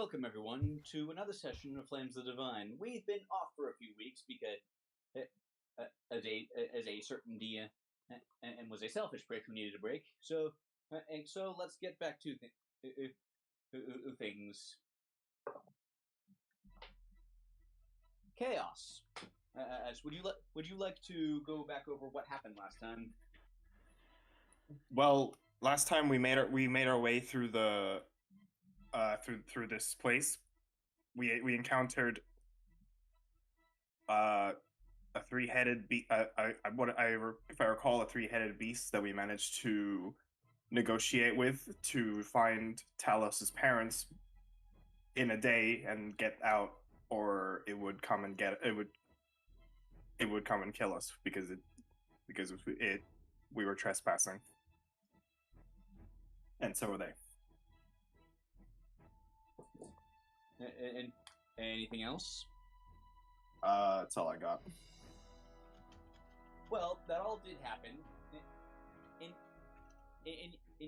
Welcome, everyone, to another session of Flames of the Divine. We've been off for a few weeks because, as a certain dia, and was a selfish prick who needed a break. So let's get back to things. Chaos. Would you like to go back over what happened last time? Well, last time we made our way through the through this place. We encountered a three-headed if I recall, a three-headed beast that we managed to negotiate with to find Talos's parents in a day and get out, or it would come and kill us because we were trespassing, and so were they. And anything else? That's all I got. Well, that all did happen, and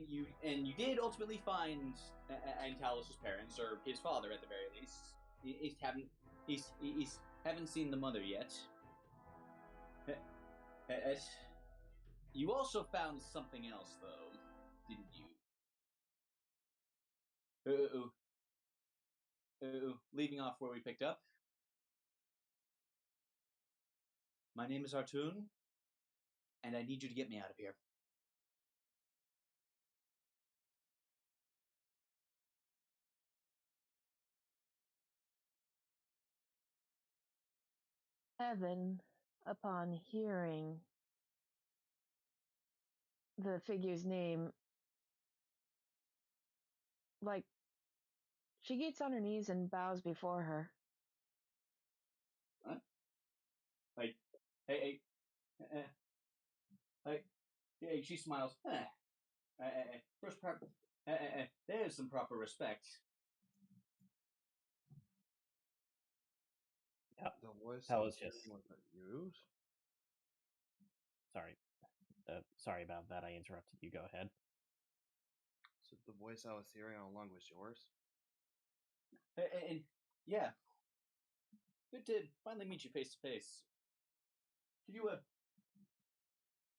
you did ultimately find Antalos' parents, or his father at the very least. He's haven't seen the mother yet. You also found something else, though, didn't you? Leaving off where we picked up. My name is Artoon, and I need you to get me out of here. Evan, upon hearing the figure's name, she gets on her knees and bows before her. What? Hey, she smiles. There's some proper respect. Yeah, the voice that was just used. Sorry about that. I interrupted you. Go ahead. So the voice I was hearing all along was yours? And yeah, good to finally meet you face to face. Could you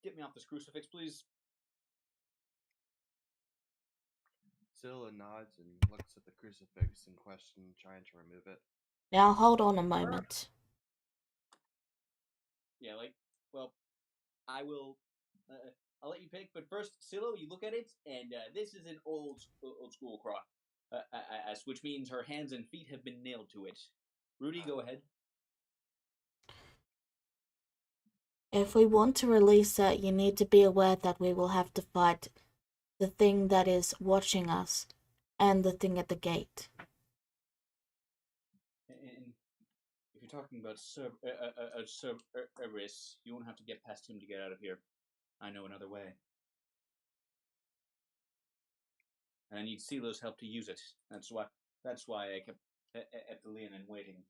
get me off this crucifix, please? Scylla nods and looks at the crucifix in question, trying to remove it. Now hold on a moment. Yeah, well, I will. I'll let you pick, but first, Scylla, you look at it, and this is an old school cross, which means her hands and feet have been nailed to it. Rudy, go ahead. If we want to release it, you need to be aware that we will have to fight the thing that is watching us and the thing at the gate. And if you're talking about Cerberus, you won't have to get past him to get out of here. I know another way. And I need Silo's help to use it. That's why I kept Eptilian and waiting.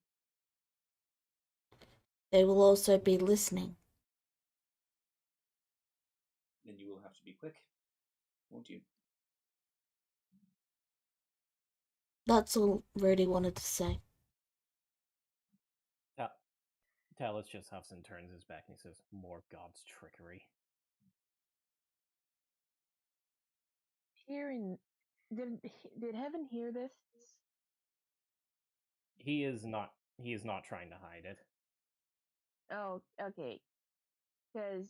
They will also be listening. Then you will have to be quick, won't you? That's all Rudy wanted to say. Talos just huffs and turns his back and he says, "More God's trickery." Did Heaven hear this? He is not trying to hide it. Oh, okay. Because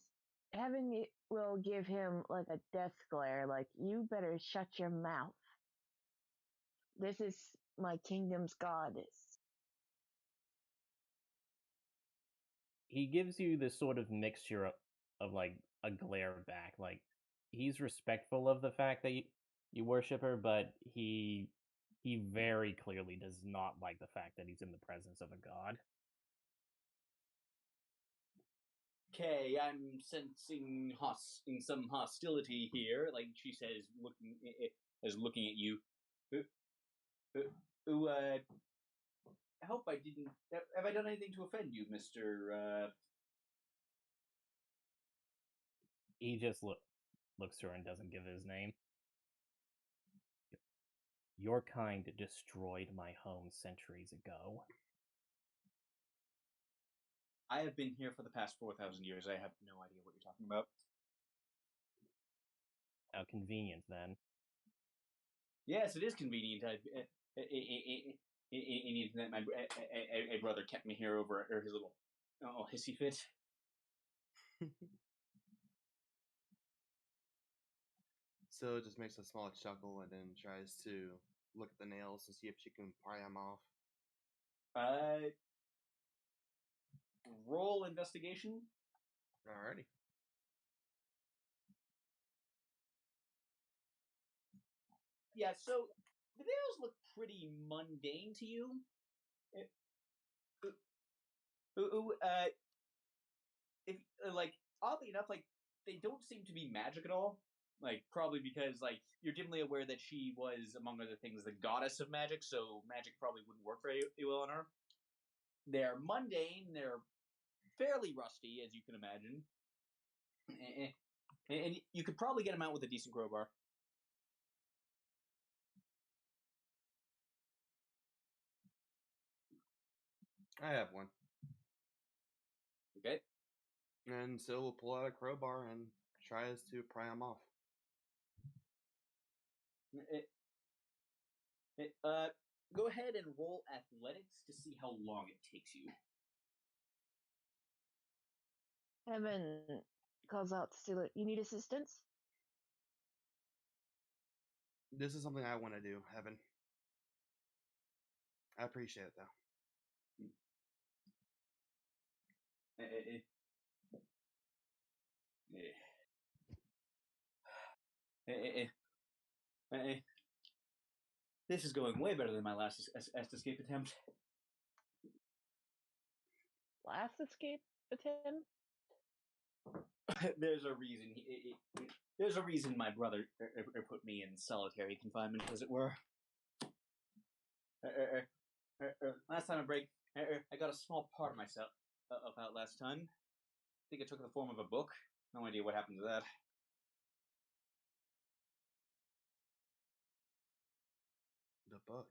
Heaven will give him like a death glare, like, you better shut your mouth. This is my kingdom's goddess. He gives you this sort of mixture of like a glare back. Like, he's respectful of the fact that you worship her, but he very clearly does not like the fact that he's in the presence of a god. Okay, I'm sensing some hostility here. Like she says, looking at you. I hope I didn't. Have I done anything to offend you, Mr. He just looks to her and doesn't give his name. your kind destroyed my home centuries ago. I have been here for the past 4,000 years. I have no idea what you're talking about. How convenient, then. Yes, it is convenient. That my brother kept me here over his little hissy fit. So it just makes a small chuckle and then tries to look at the nails and see if she can pry them off. Roll investigation. Alrighty. Yeah, so the nails look pretty mundane to you. If like oddly enough, like they don't seem to be magic at all. Like probably because like you're dimly aware that she was, among other things, the goddess of magic, so magic probably wouldn't work very well on her. They're mundane. They're fairly rusty, as you can imagine, and you could probably get them out with a decent crowbar. I have one. Okay. And so we'll pull out a crowbar and tries to pry them off. Go ahead and roll athletics to see how long it takes you. Heaven calls out to Steal it. You need assistance? This is something I want to do, Heaven. I appreciate it, though. This is going way better than my last escape attempt. Last escape attempt? There's a reason. There's a reason my brother put me in solitary confinement, as it were. Last time I break, I got a small part of myself out last time. I think it took the form of a book. No idea what happened to that. The book.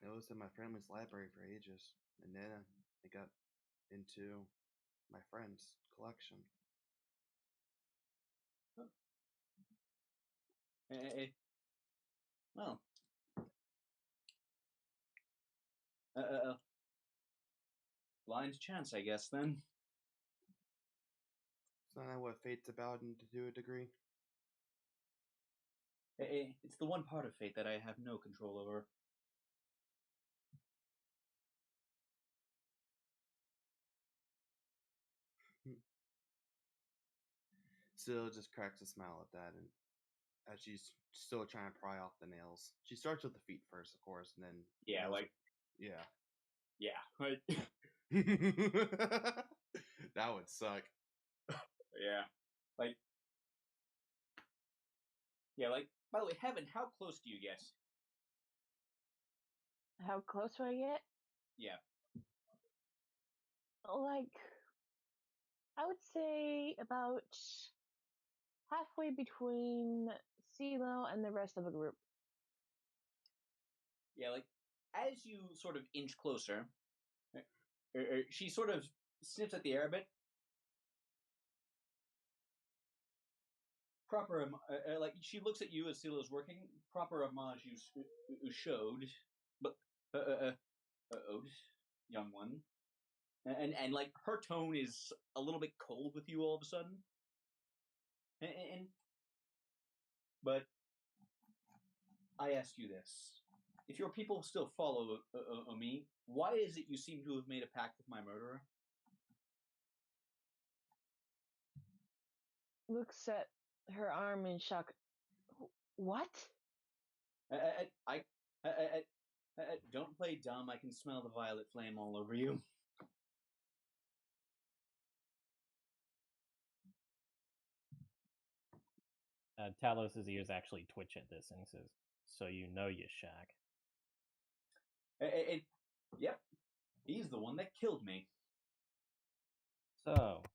It was in my family's library for ages, and then I got into my friend's collection. Well. Blind chance, I guess, then. It's not what fate's about to a degree. It's the one part of fate that I have no control over. Still just cracks a smile at that, and as she's still trying to pry off the nails, she starts with the feet first, of course, and then Right. That would suck. Yeah, like. By the way, Heaven, how close do you get? How close do I get? Yeah. Like, I would say about halfway between CeeLo and the rest of the group. Yeah, like, as you sort of inch closer, she sort of sniffs at the air a bit. Proper, like, she looks at you as CeeLo's working. Proper homage you showed, but, owed, young one. And like, her tone is a little bit cold with you all of a sudden. But I ask you this. If your people still follow me, why is it you seem to have made a pact with my murderer? Looks at her arm in shock. What? I don't play dumb. I can smell the violet flame all over you. Talos' ears actually twitch at this and says, "So you know you Shaq." Yep. He's the one that killed me. So,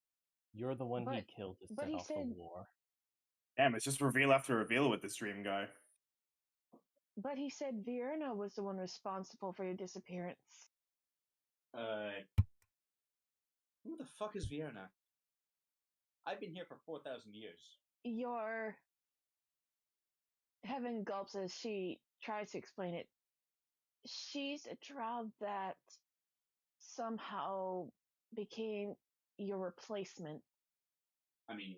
you're the one he But- killed to but set he off said- the war. Damn, it's just reveal after reveal with this dream guy. But he said Vierna was the one responsible for your disappearance. Who the fuck is Vienna? I've been here for 4,000 years. Your Heaven gulps as she tries to explain it. She's a drow that somehow became your replacement. I mean,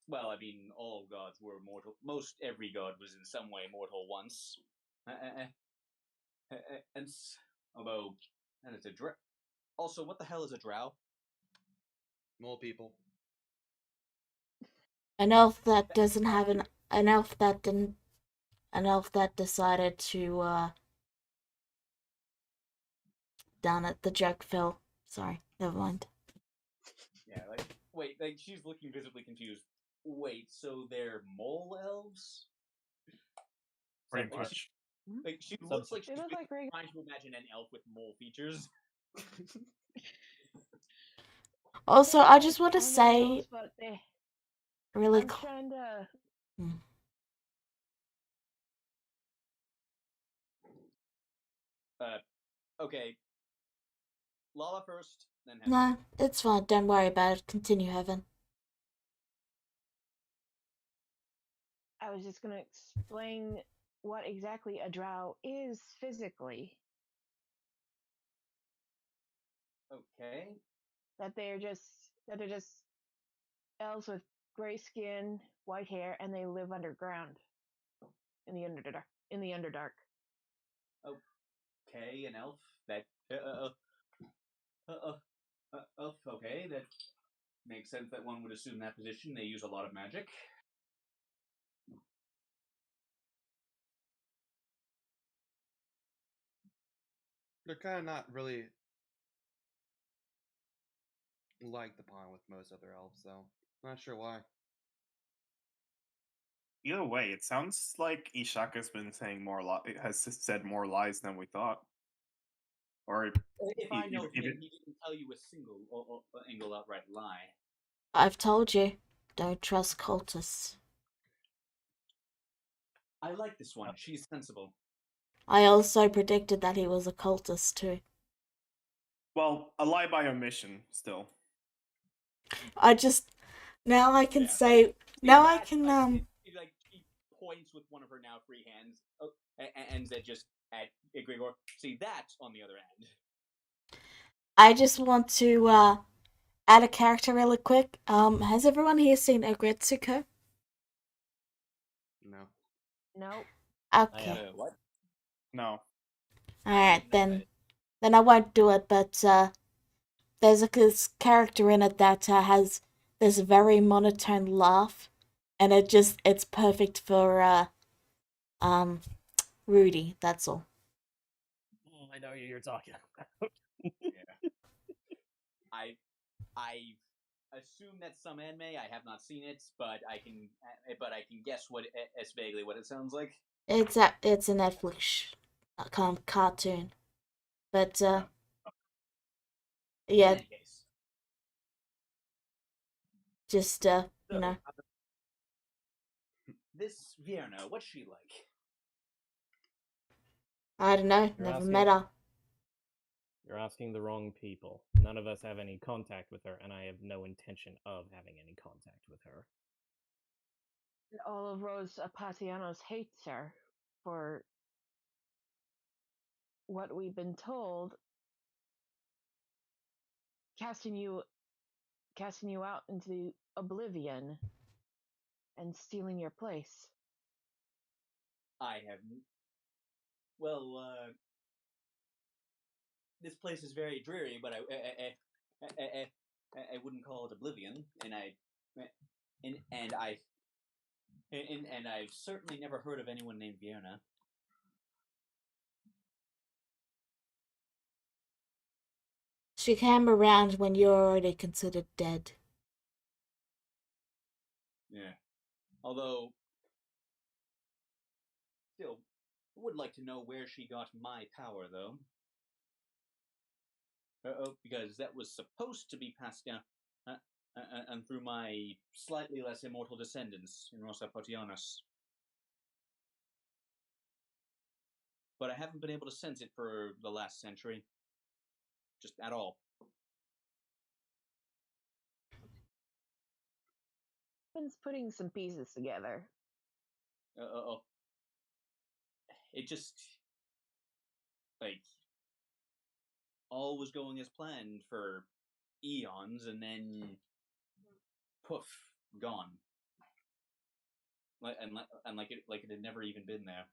well, I mean, all gods were mortal. Most every god was in some way mortal once. And although, and it's a drow. Also, what the hell is a drow? Mole people. An elf that doesn't have an elf that didn't an elf that decided to down at the joke fell. Sorry, never mind. Yeah, like wait, like she's looking visibly confused. Wait, so they're mole elves? Pretty Like, much. she looks like They she's look like regular. trying to imagine an elf with mole features. Also, I just want to One of say those, but really I'm trying to. Okay. Lala first, then Heaven. No, it's fine. Don't worry about it. Continue, Heaven. I was just gonna explain what exactly a drow is physically. Okay. That they're just elves with gray skin, white hair, and they live underground in the underdark. In the underdark. Okay, an elf. That elf. Okay, that makes sense. That one would assume that position. They use a lot of magic. They're kind of not really liked upon with most other elves, though. Not sure why. Either way, it sounds like Ishaka's been saying has said more lies than we thought. Or If I know him, even he didn't tell you a single angle outright lie. I've told you, don't trust cultists. I like this one. She's sensible. I also predicted that he was a cultist too. well, a lie by omission still. I just now I can Yeah. say now I can Like she points with one of her now free hands, and that just at Gregor. See that on the other end. I just want to add a character really quick. Has everyone here seen Ogretsuko? No. Nope. Okay. What? No. Alright, then I won't do it, but there's this character in it that has this very monotone laugh, and it's perfect for Rudy, that's all. Oh, I know who you're talking about. Yeah. I assume that's some anime. I have not seen it, but I can guess what it's vaguely what it sounds like. It's a Netflix cartoon, but In yeah, any case, just so, you know. this Vienna, what's she like? I don't know, You're never asking- met her. You're asking the wrong people. None of us have any contact with her, and I have no intention of having any contact with her. All of Rose Apatianos hates her for what we've been told, casting you out into oblivion and stealing your place. I have. Well, this place is very dreary, but I wouldn't call it oblivion, and I've certainly never heard of anyone named Vienna. She came around when you're already considered dead. Yeah. Although, still, would like to know where she got my power, though. Because that was supposed to be passed down. and through my slightly less immortal descendants in Rosa Potianos. But I haven't been able to sense it for the last century. Just at all. Been putting some pieces together. It just, like, all was going as planned for eons, and then poof, gone. Like it had never even been there.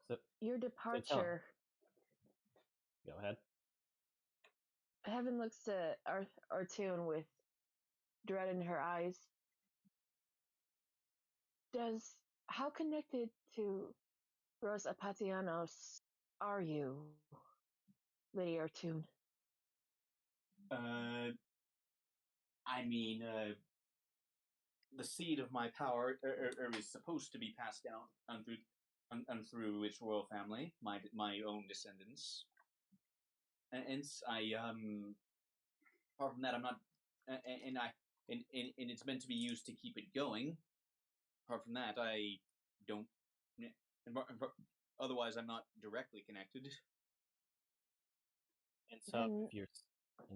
So Your departure. Go ahead. Heaven looks to Artune with dread in her eyes. How connected to Rose Apatianos are you, Lady Artune? I mean, the seed of my power is supposed to be passed down through its royal family, my own descendants. And I apart from that, I'm not, and it's meant to be used to keep it going. Apart from that, I don't. Otherwise, I'm not directly connected. And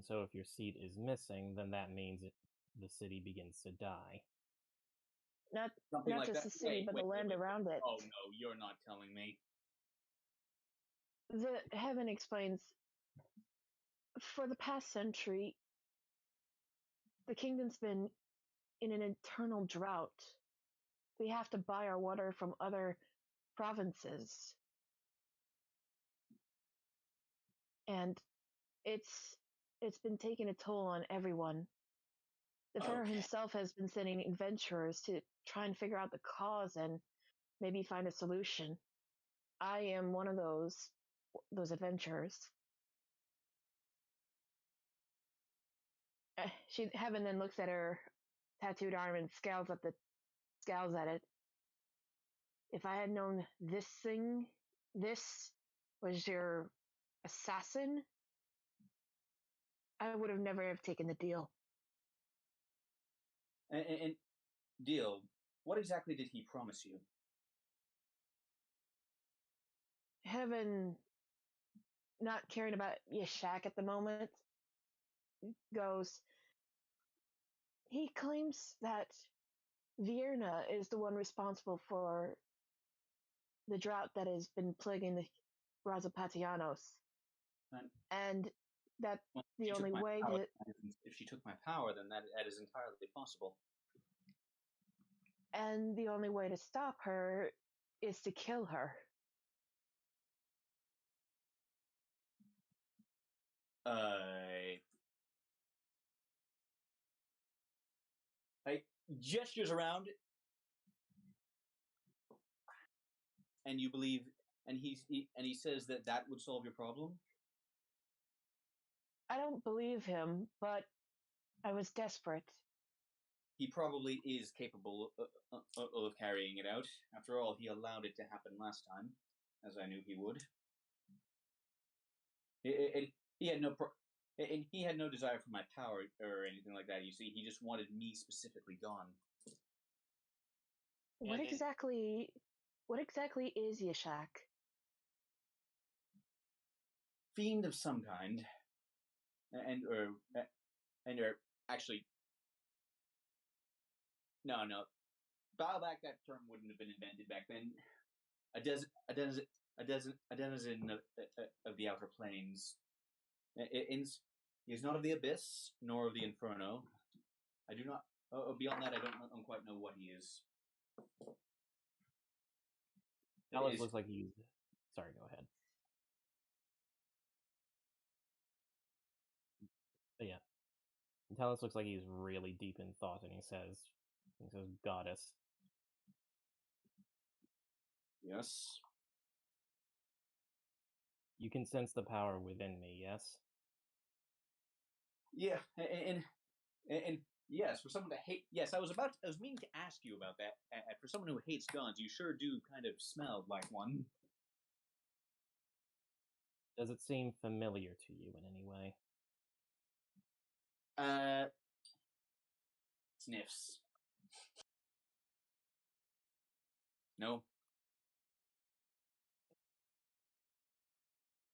so if your seed is missing, then that means the city begins to die. Not like just that? the city, but the land around it. Oh no, you're not telling me. The Heaven explains. For the past century, the kingdom's been in an eternal drought. We have to buy our water from other provinces. And it's been taking a toll on everyone. The Pharaoh himself has been sending adventurers to try and figure out the cause and maybe find a solution. I am one of those adventurers. Heaven then looks at her tattooed arm and scowls at it. If I had known this was your assassin, I would have never have taken the deal. And deal, what exactly did he promise you? Heaven, not caring about Yashak at the moment, goes, he claims that Vierna is the one responsible for the drought that has been plaguing the Razapatianos. And that the only way to... If she took my power, then that is entirely possible. And the only way to stop her is to kill her. Gestures around, and you believe, and he says that would solve your problem. I don't believe him, but I was desperate. He probably is capable of carrying it out. After all, he allowed it to happen last time, as I knew he would. He had no desire for my power or anything like that. You see, he just wanted me specifically gone. What exactly is Yashak? Fiend of some kind, or actually, no. Dial back, that term wouldn't have been invented back then. A denizen of the outer planes. He is not of the abyss nor of the inferno. I do not. Beyond that, I don't quite know what he is. Alice looks like he's... Sorry, go ahead. But yeah. Talus looks like he's really deep in thought, and he says, goddess. Yes. You can sense the power within me, yes? Yeah, and yes, for someone to hate... Yes, I was meaning to ask you about that. For someone who hates gods, you sure do kind of smell like one. Does it seem familiar to you in any way? Sniffs. No.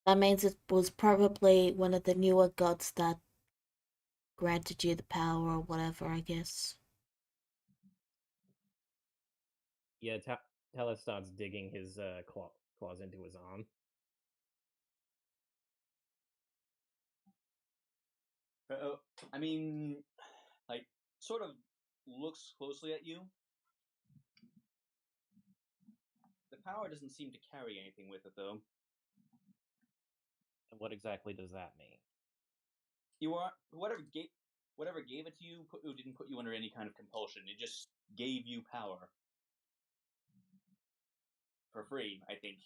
That means it was probably one of the newer gods that granted you the power or whatever, I guess. Yeah, Tellus starts digging his claws into his arm. I mean, like, sort of looks closely at you. The power doesn't seem to carry anything with it, though. And what exactly does that mean? You are whatever gave it to you didn't put you under any kind of compulsion. It just gave you power for free, I think,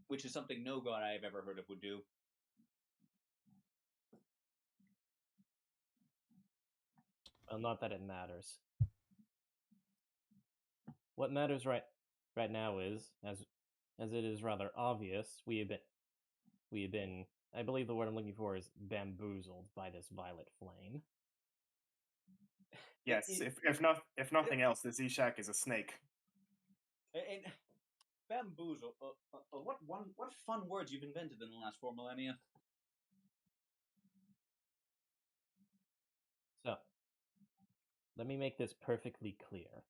which is something no god I have ever heard of would do. Well, not that it matters. What matters right now is, as it is rather obvious, we have been, I believe the word I'm looking for is bamboozled by this violet flame. Yes, if nothing else, this Ishak is a snake. And bamboozle. What fun words you've invented in the last 4 millennia. So, let me make this perfectly clear.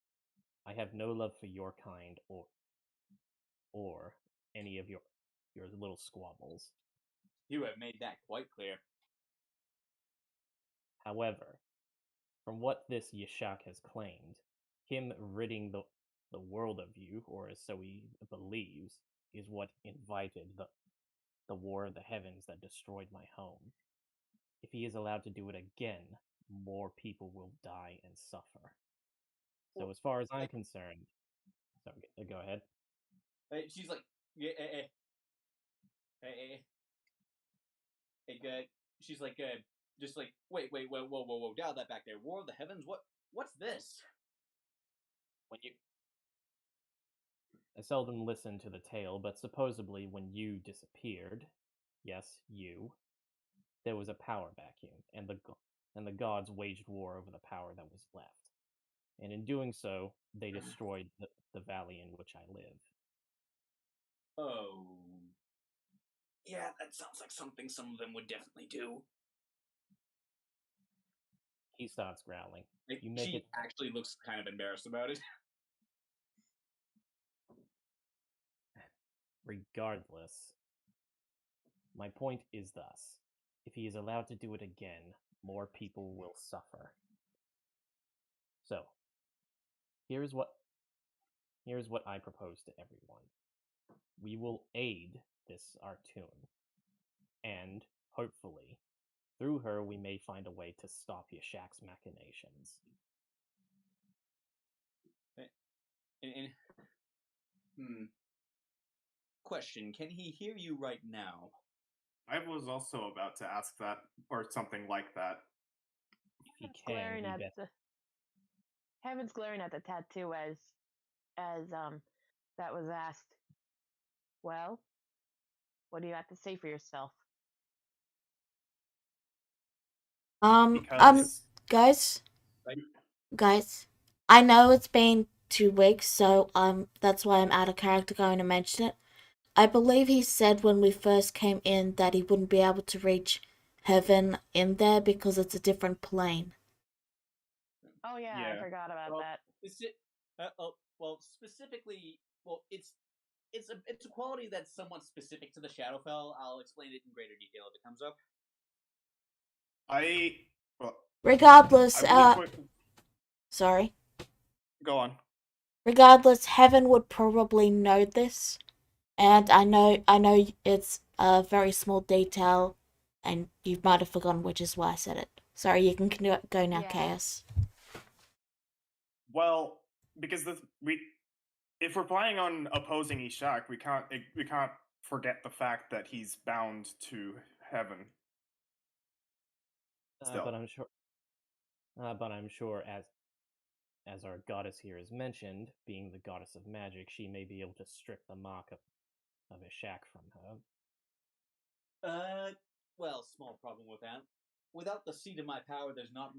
I have no love for your kind or any of your little squabbles. You have made that quite clear. However, from what this Yashak has claimed, him ridding the world of you, or as so he believes, is what invited the war of the heavens that destroyed my home. If he is allowed to do it again, more people will die and suffer. So as far as I'm concerned, go ahead. She's like, yeah, she's like, just like, wait, whoa, dial that back there. War of the Heavens? What's this? I seldom listen to the tale, but supposedly when you disappeared, yes, you, there was a power vacuum, and the gods waged war over the power that was left. And in doing so, they destroyed the valley in which I live. Oh. Yeah, that sounds like something some of them would definitely do. He starts growling. She actually looks kind of embarrassed about it. Regardless, my point is thus. If he is allowed to do it again, more people will suffer. So, here's what I propose to everyone. We will aid this Artun, and hopefully, through her, we may find a way to stop Yashak's machinations. Question, can he hear you right now? I was also about to ask that, or something like that. If he can, Heaven's glaring at the tattoo as that was asked. Well, what do you have to say for yourself? Guys, I know it's been 2 weeks, so that's why I'm out of character going to mention it. I believe he said when we first came in that he wouldn't be able to reach heaven in there because it's a different plane. Oh yeah. I forgot about that. Specifically, it's a quality that's somewhat specific to the Shadowfell. I'll explain it in greater detail if it comes up. Regardless, sorry. Go on. Regardless, Heaven would probably know this, and I know it's a very small detail, and you might have forgotten, which is why I said it. Sorry, you can go now, Chaos. Well, because if we're planning on opposing Ishak, we can't forget the fact that he's bound to heaven. But I'm sure, as our goddess here is mentioned, being the goddess of magic, she may be able to strip the mark of Ishak from her. Well, small problem with that. Without the seat of my power, there's not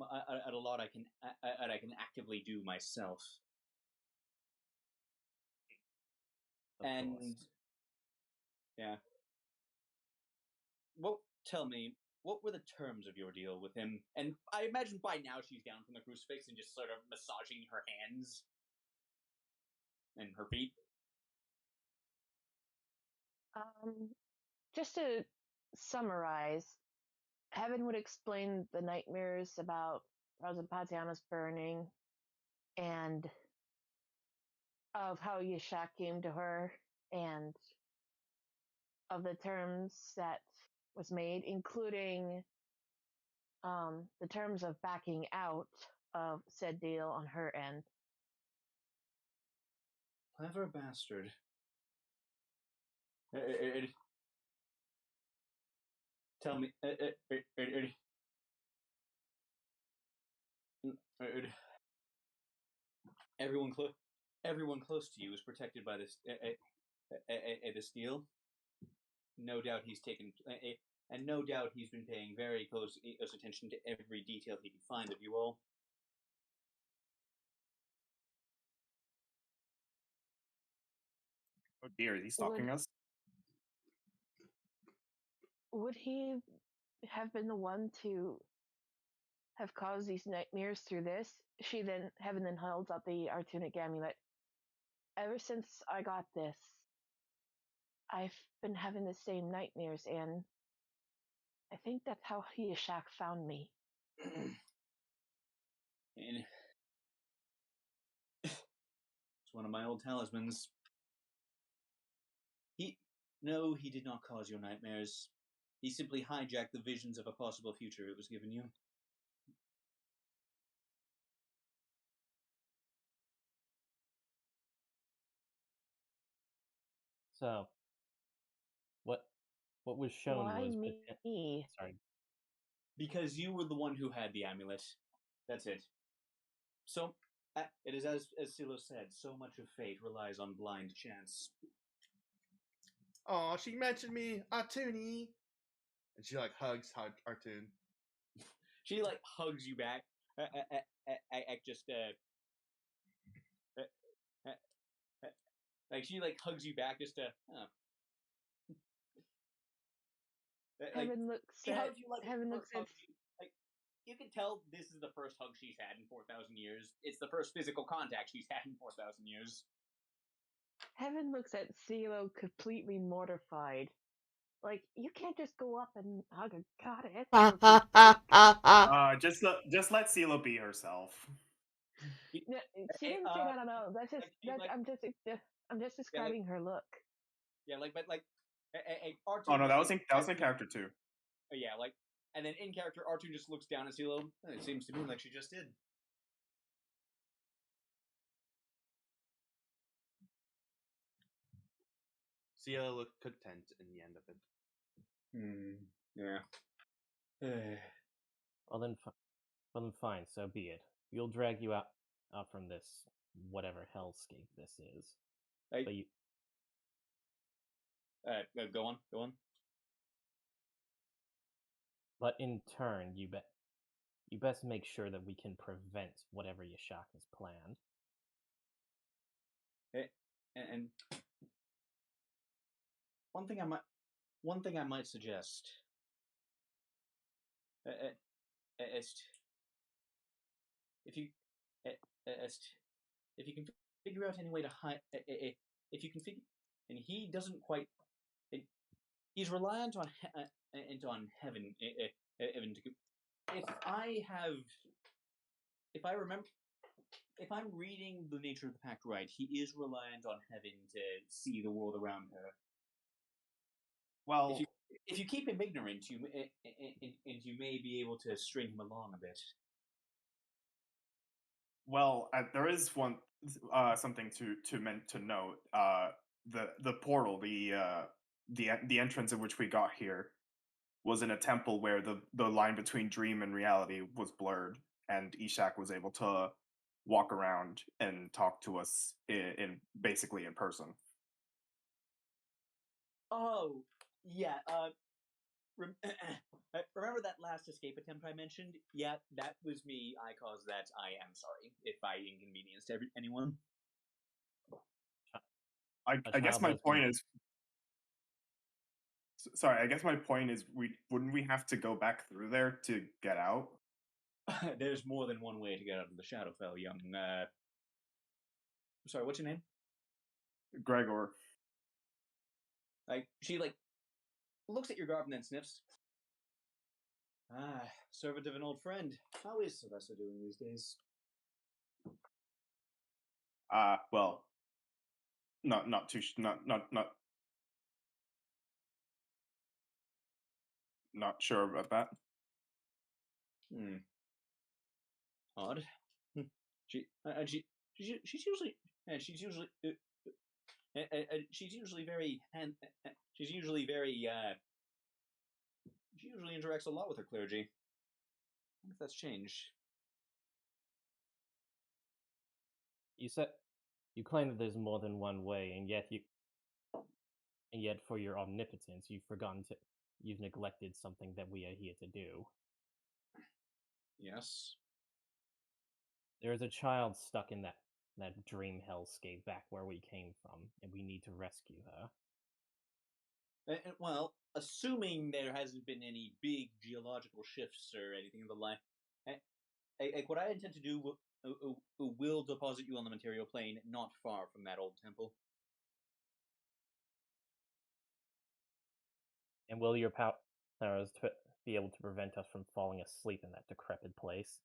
a lot I can actively do myself. Of course. Yeah. Well, tell me, what were the terms of your deal with him? And I imagine by now she's down from the crucifix and just sort of massaging her hands and her feet. Just to summarize, Heaven would explain the nightmares about Rosa Patiana's burning and of how Yashak came to her and of the terms that was made, including the terms of backing out of said deal on her end. Clever bastard. Tell me. Everyone close to you is protected by this this deal. No doubt he's taken, and no doubt he's been paying very close attention to every detail he can find of you all. Oh dear, is he stalking us? Would he have been the one to have caused these nightmares through this? Heaven then holds out the Artunic amulet. Ever since I got this, I've been having the same nightmares, and I think that's how Yashak found me. And it's one of my old talismans. No, he did not cause your nightmares. He simply hijacked the visions of a possible future it was given you. So, what was shown Why was me? sorry. Because you were the one who had the amulet. That's it. So, it is as Silo said, so much of fate relies on blind chance. Oh, she mentioned me, Artuni. And she like hugs Artun. She like hugs you back. Like she like hugs you back just to. Like, Heaven looks she at hugs you like Heaven the looks first at hug like you can tell this is the first hug she's had in 4,000 years. It's the first physical contact she's had in 4,000 years. Heaven looks at Silo completely mortified. Like, you can't just go up and hug a goddess. Just let Sela be herself. No, she didn't say no. That's just I'm just describing her look. Yeah, like but like Artun. Oh no, that was in character too. Yeah, like and then in character Artun just looks down at Silo. It seems to me like she just did. Ciela looked content in the end of it. Yeah. Well then, fine. So be it. We'll drag you out from this whatever hellscape this is. But you. Go on. But in turn, you best make sure that we can prevent whatever Yashak has planned. And one thing I might suggest is if you can figure out any way to hide, if you can figure, and he doesn't quite, he's reliant on heaven. If I'm reading the nature of the pact right, he is reliant on heaven to see the world around her. Well, if you keep him ignorant, you may be able to string him along a bit. Well, there is something to note. The portal, the entrance in which we got here, was in a temple where the line between dream and reality was blurred, and Ishak was able to walk around and talk to us in basically in person. Oh, yeah. remember that last escape attempt I mentioned? Yeah, that was me. I caused that. I am sorry if I inconvenienced anyone. I guess my point is. Sorry, I guess my point is, wouldn't we have to go back through there to get out? There's more than one way to get out of the Shadowfell, young. Sorry, what's your name? Gregor. She looks at your garb and then sniffs. Servant of an old friend. How is Sylvester doing these days? Well, not sure about that. Odd. She's usually she usually interacts a lot with her clergy. I wonder if that's changed. You said you claim that there's more than one way, and yet for your omnipotence, you've neglected something that we are here to do. Yes. There is a child stuck in that dream hellscape back where we came from, and we need to rescue her. Well, assuming there hasn't been any big geological shifts or anything of the like, what I intend to do will deposit you on the material plane not far from that old temple. And will your powers be able to prevent us from falling asleep in that decrepit place?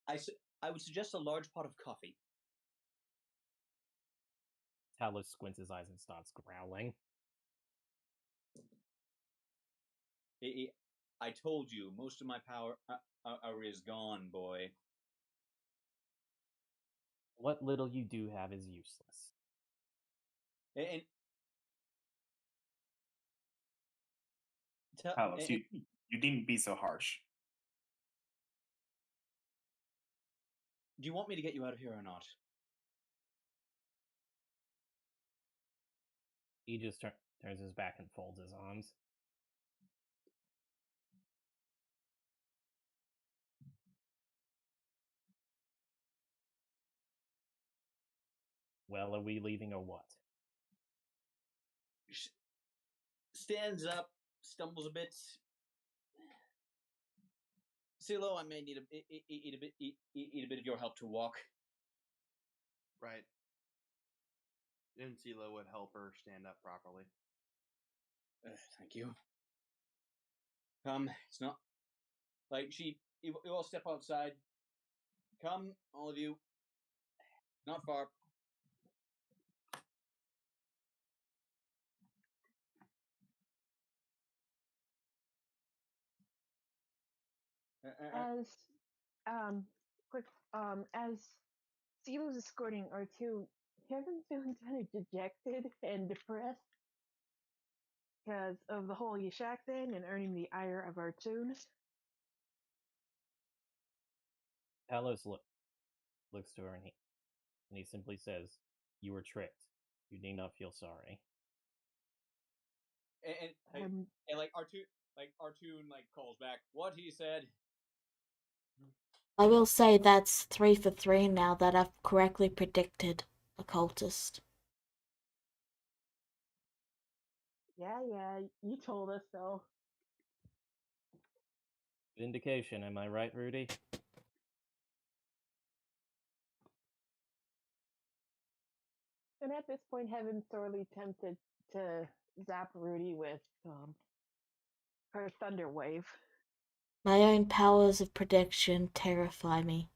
I would suggest a large pot of coffee. Talos squints his eyes and starts growling. I told you, most of my power is gone, boy. What little you do have is useless. And Talos, you needn't be so harsh. Do you want me to get you out of here or not? He just turns his back and folds his arms. Well, are we leaving or what? Stands up, stumbles a bit. Silo, I may need a bit of your help to walk. Right. And Silo would help her stand up properly. Thank you. It's not like you all step outside. Come, all of you. Not far. As Silo's escorting R2, Kevin's feeling kind of dejected and depressed because of the whole Yashak thing and earning the ire of Artoon. Talos looks to her and he simply says, "You were tricked. You need not feel sorry." And Artoon calls back what he said. I will say that's 3 for 3 now that I've correctly predicted occultist. Yeah, you told us so. Vindication, am I right, Rudy? And at this point, Heaven's sorely tempted to zap Rudy with her Thunder Wave. My own powers of prediction terrify me.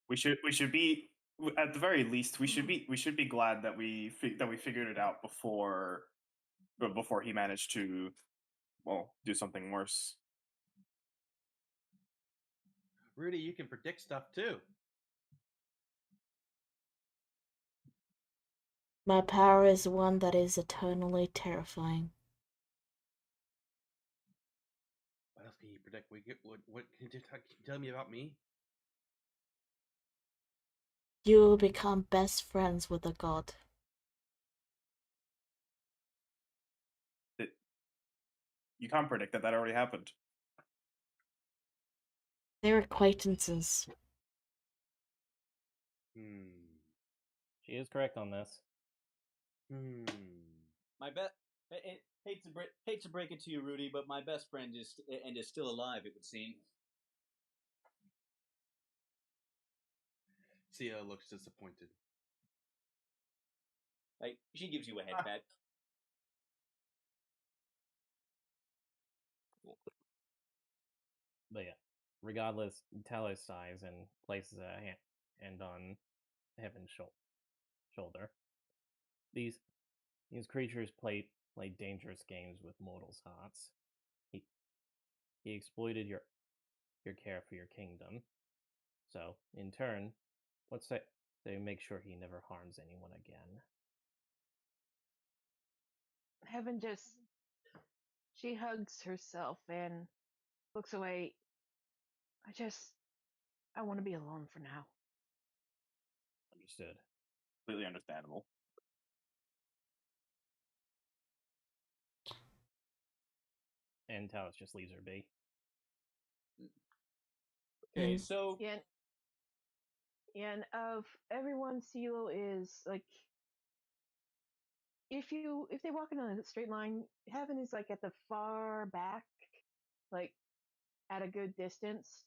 We should be, at the very least, we should be glad that we figured it out before he managed to, well, do something worse. Rudy, you can predict stuff too. My power is one that is eternally terrifying. What else can you predict? What can you tell me about me? you will become best friends with a god. You can't predict that. That already happened. They're acquaintances. She is correct on this. My bet. Hate to break it to you, Rudy, but my best friend is still alive. It would seem. Sia looks disappointed. Like she gives you a head pat. But yeah, regardless, Talos sighs and places a hand on Heaven's shoulder. These creatures play dangerous games with mortals' hearts. He exploited your care for your kingdom. So, in turn, let's say they make sure he never harms anyone again. Heaven she hugs herself and looks away. I want to be alone for now. Understood. Completely understandable. And Talos just leaves her be. Okay, so Yeah, and of everyone, CeeLo is like, if they walk in a straight line, Heaven is like at the far back, like at a good distance.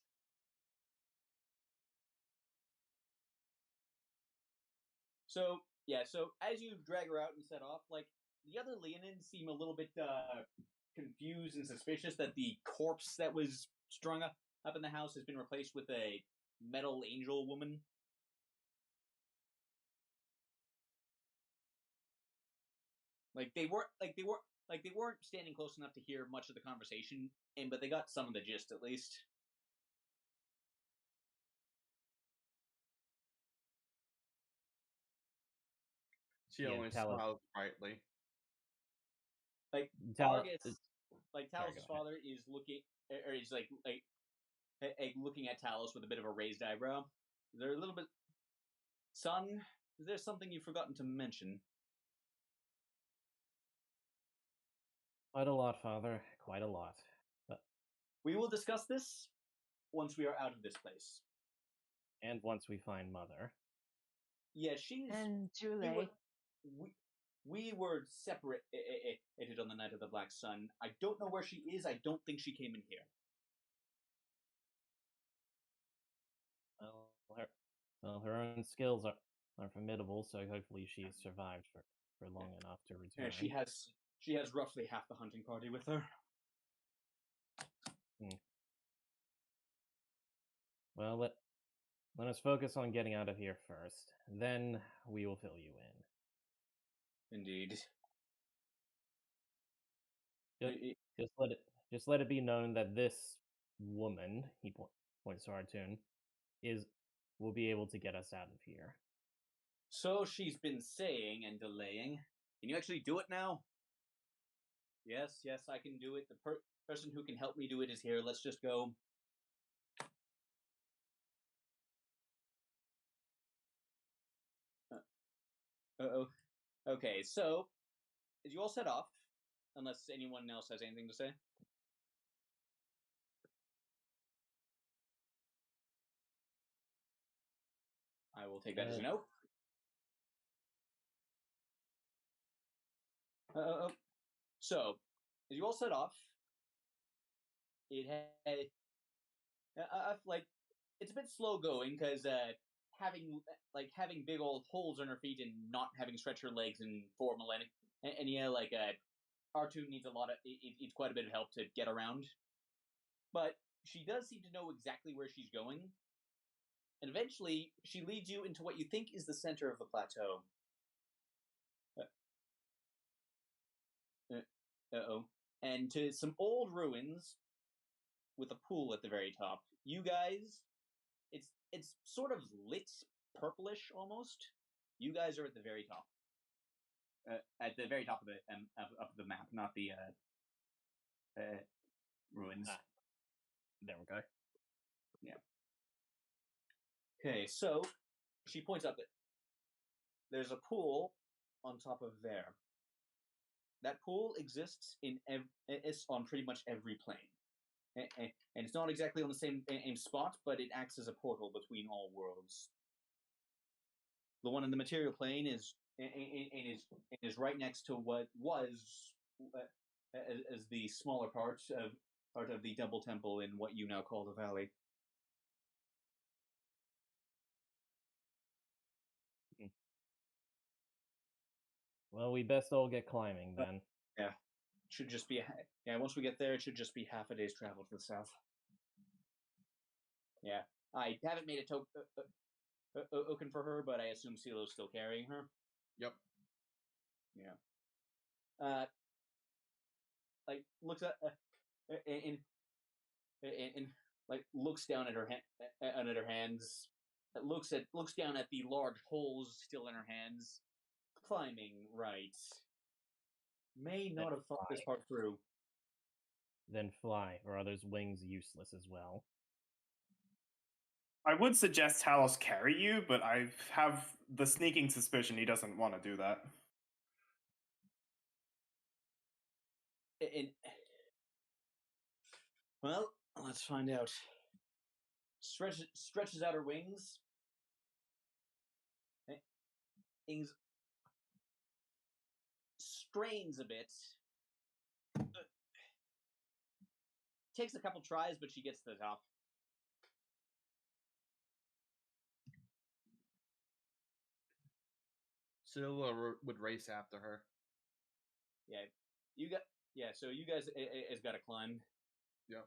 So as you drag her out and set off, like the other Leonins seem a little bit confused and suspicious that the corpse that was strung up in the house has been replaced with a metal angel woman. They weren't standing close enough to hear much of the conversation, but they got some of the gist at least. She only smiles brightly. Like Argus, like Talos' father is looking, or he's like looking at Talos with a bit of a raised eyebrow. They're a little bit, son. Is there something you've forgotten to mention? Quite a lot, Father. Quite a lot. But we will discuss this once we are out of this place. And once we find Mother. Yeah, she's... And Julie. We were separated on the night of the Black Sun. I don't know where she is. I don't think she came in here. Well, her own skills are formidable, so hopefully she has survived for long enough to return. Yeah, she has roughly half the hunting party with her. Well, let us focus on getting out of here first. Then we will fill you in. Indeed. Just let it be known that this woman, he points to Artun, will be able to get us out of here. So she's been saying and delaying. Can you actually do it now? Yes, I can do it. The person who can help me do it is here. Let's just go. Okay, so, is you all set off? Unless anyone else has anything to say? I will take that as a no. So, as you all set off, it had it's a bit slow going because having big old holes in her feet and not having stretched her legs in 4 millennia, and yeah, R2 needs it's quite a bit of help to get around, but she does seem to know exactly where she's going, and eventually she leads you into what you think is the center of the plateau. And to some old ruins with a pool at the very top. You guys, it's sort of lit purplish almost. You guys are at the very top. At the very top of the map, not the ruins. There we go. Yeah. Okay, so she points out that there's a pool on top of there. That pool exists it's on pretty much every plane, and it's not exactly on the same spot, but it acts as a portal between all worlds. The one in the material plane is right next to what was as the smaller part of the double temple in what you now call the valley. Well, we best all get climbing then. Yeah, should just be once we get there, it should just be half a day's travel to the south. Yeah, I haven't made a token for her, but I assume Silo's still carrying her. Yep. Yeah. Like looks at and like looks down at her hands. Looks down at the large holes still in her hands. Climbing, right? May not have thought this part through. Then fly, or are those wings useless as well? I would suggest Talos carry you, but I have the sneaking suspicion he doesn't want to do that. Well, let's find out. Stretches out her wings. Strains a bit. Takes a couple tries, but she gets to the top. Scylla would race after her. Yeah, so you guys has got to climb. Yep.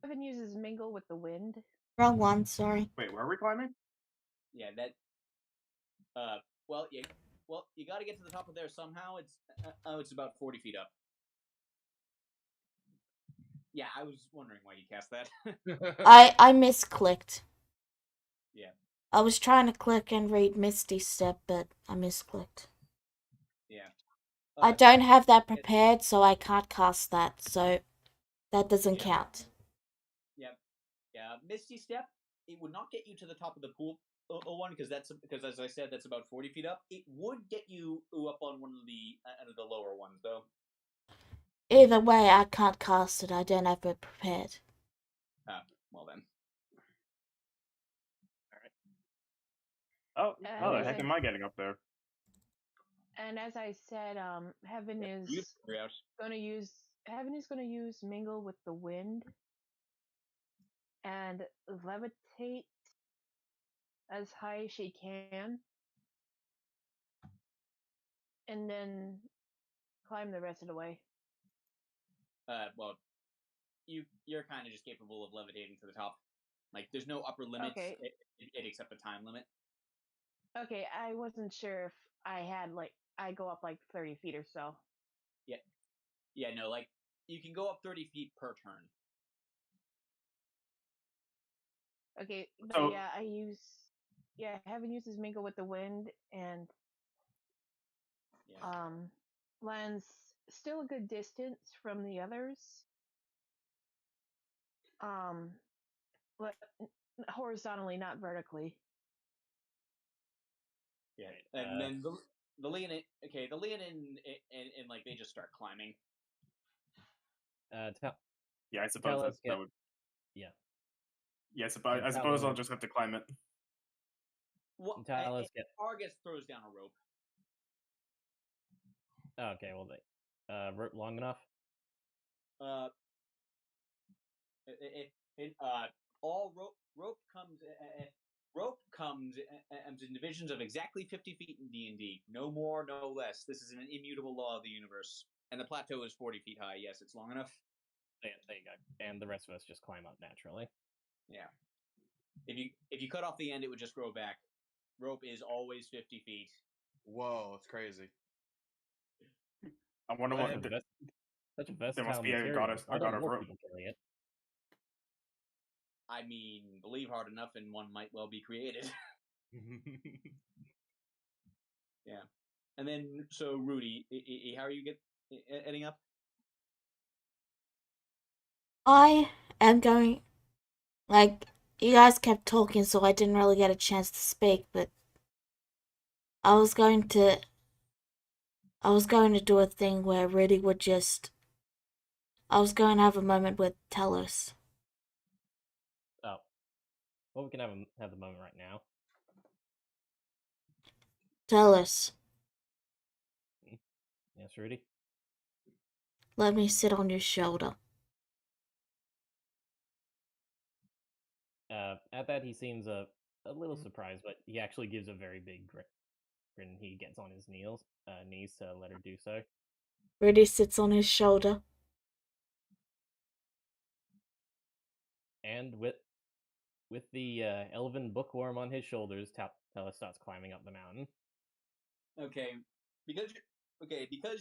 Evan uses mingle with the wind. Wrong one, sorry. Wait, where are we climbing? Yeah, that. You got to get to the top of there somehow. It's about 40 feet up. Yeah, I was wondering why you cast that. I misclicked. Yeah. I was trying to click and read Misty Step, but I misclicked. Yeah. I don't have that prepared, so I can't cast that, so that doesn't count. Yeah. Misty Step, it would not get you to the top of the pool one because as I said, that's about 40 feet up. It would get you up on one of the lower ones though. Either way, I can't cast it. I don't have it prepared. Well then. Oh, how the heck am I getting up there? And as I said, Heaven is going to use mingle with the wind and levitate as high as she can, and then climb the rest of the way. Well, you're kind of just capable of levitating to the top. Like, there's no upper limit except a time limit. Okay, I wasn't sure if I had I go up 30 feet or so. Yeah, no, you can go up 30 feet per turn. Okay, but So- Heaven uses mingle with the wind and lands still a good distance from the others. But horizontally, not vertically. Yeah, and then the Leonin, and like they just start climbing. Yeah, I suppose that would. Yeah. Yes, I suppose I'll just have to climb it. Argus throws down a rope. Okay, well, rope long enough? All rope comes in divisions of exactly 50 feet in D&D. No more, no less. This is an immutable law of the universe. And the plateau is 40 feet high. Yes, it's long enough. Yeah, there you go. And the rest of us just climb up naturally. Yeah. If you cut off the end, it would just grow back. Rope is always 50 feet. Whoa, it's crazy. I wonder what. Such a versatile there must be material. a god of rope. People carry it. I mean, believe hard enough, and one might well be created. Yeah. And then, so Rudy, how are you ending up? I am going, you guys kept talking, so I didn't really get a chance to speak, but I was going to do a thing where Rudy would just. I was going to have a moment with Talos. Oh, well, we can have the moment right now. Talos, Yes, Rudy. let me sit on your shoulder. At that, he seems a little surprised, but he actually gives a very big grin. He gets on his knees to let her do so. Rudy sits on his shoulder. And with the elven bookworm on his shoulders, Talos starts climbing up the mountain. Okay, because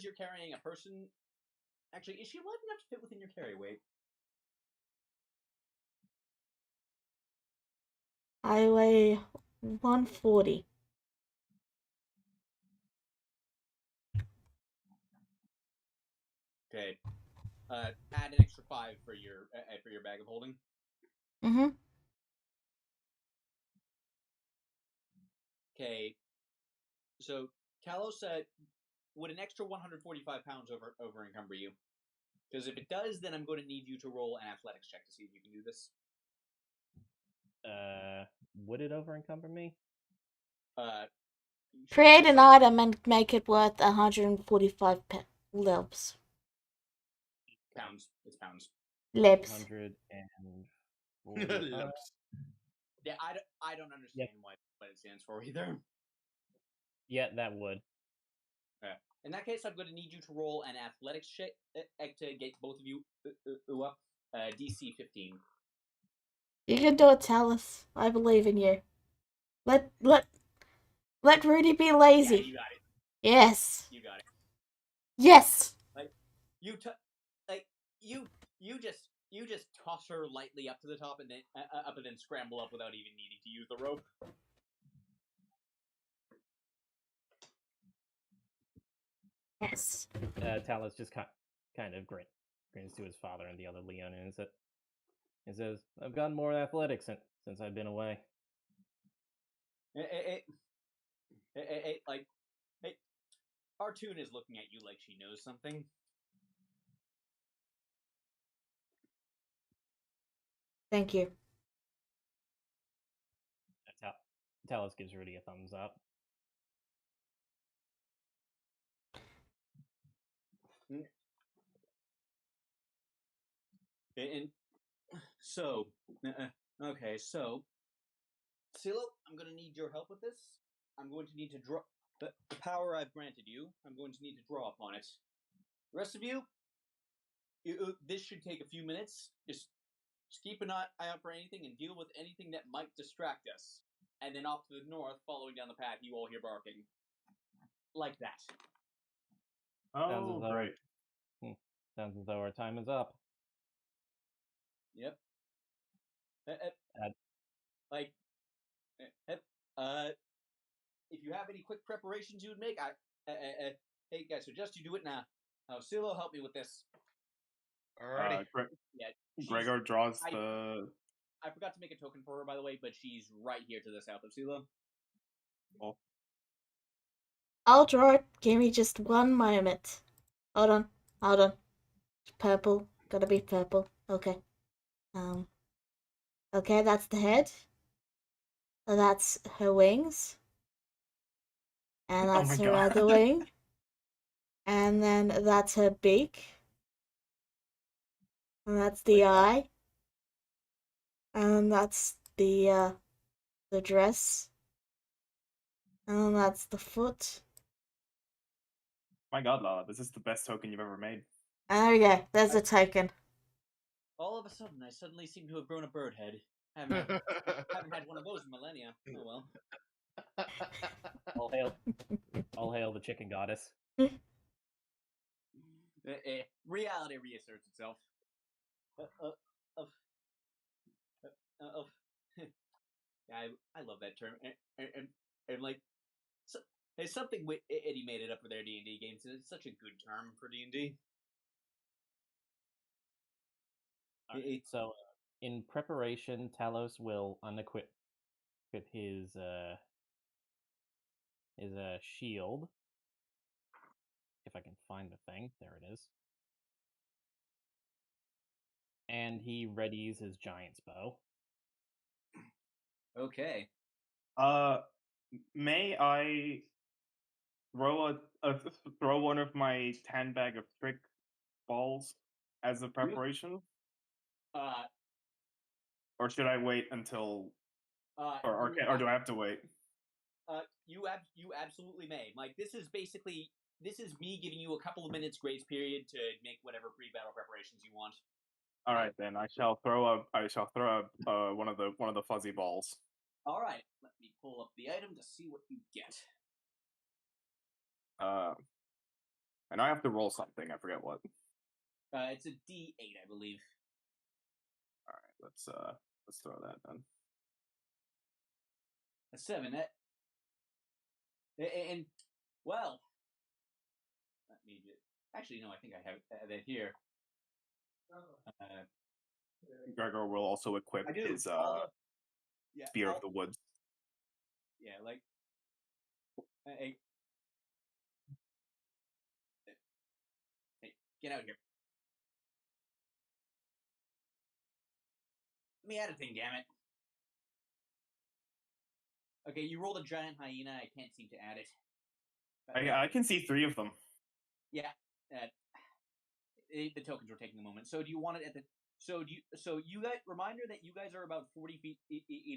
you're carrying a person. Actually, is she light enough to fit within your carry weight? I weigh 140. Okay. Add an extra 5 for your bag of holding. Mm-hmm. Okay. So Talos said, would an extra 145 pounds over encumber you? Because if it does, then I'm going to need you to roll an athletics check to see if you can do this. Would it over encumber me? Create an item and make it worth 145 libs. Pounds. It's pounds. Libs. 145. Yeah, I don't understand what it stands for either. Yeah, that would. In that case, I'm going to need you to roll an athletics check to get both of you up. DC 15. You can do it, Talos. I believe in you. Let Rudy be lazy. Yeah, you got it. Yes. You got it. Yes. Like you just toss her lightly up to the top and then scramble up without even needing to use the rope. Yes. Talos just kind of grins to his father and the other Leonin and says, "I've gotten more athletics since I've been away." Hey, Artoon is looking at you like she knows something. Thank you. Talos gives Rudy a thumbs up. And so, okay, so, Silo, I'm going to need your help with this. I'm going to need to draw the power I've granted you. I'm going to need to draw upon it. The rest of you, this should take a few minutes. Just keep an eye out for anything and deal with anything that might distract us. And then off to the north, following down the path, you all hear barking. Like that. Oh, great. Sounds as though our time is up. Yep. If you have any quick preparations you would make, hey, I suggest you do it now. Silo, help me with this. Alrighty. Yeah, Gregor draws the. I forgot to make a token for her, by the way, but she's right here to the south of Silo. Oh. I'll draw it. Give me just one moment. Hold on. Purple. Gotta be purple. Okay. Okay, that's the head. That's her wings. And that's her other wing. And then that's her beak. And that's the eye. And that's the dress. And that's the foot. My God, Lala, this is the best token you've ever made. There we go. There's a token. All of a sudden, I suddenly seem to have grown a bird head. Haven't had one of those in millennia. Oh well. All hail the chicken goddess. Reality reasserts itself. I love that term, and like, it's something Eddie made it up for their D&D games, and it's such a good term for D&D. So, in preparation, Talos will unequip his shield. If I can find the thing, there it is. And he readies his giant's bow. Okay. May I throw throw one of my 10 bag of trick balls as a preparation, Uh, or should I wait until, or do I have to wait? You absolutely may. Like, this is me giving you a couple of minutes grace period to make whatever pre-battle preparations you want. All right, then I shall throw one of the fuzzy balls. All right, let me pull up the item to see what you get. And I have to roll something. I forget what. It's a D8, I believe. All right, let's throw that then. A 7. And well, let me just. Actually, no, I think I have that here. Gregor will also equip his Spear of the Woods. Yeah, like. Hey, get out here. Let me add a thing, damn it. Okay, you rolled a giant hyena. I can't seem to add it. I can see 3 of them. Yeah, the tokens were taking a moment. So do you want it at the? So you guys reminder that you guys are about 40 feet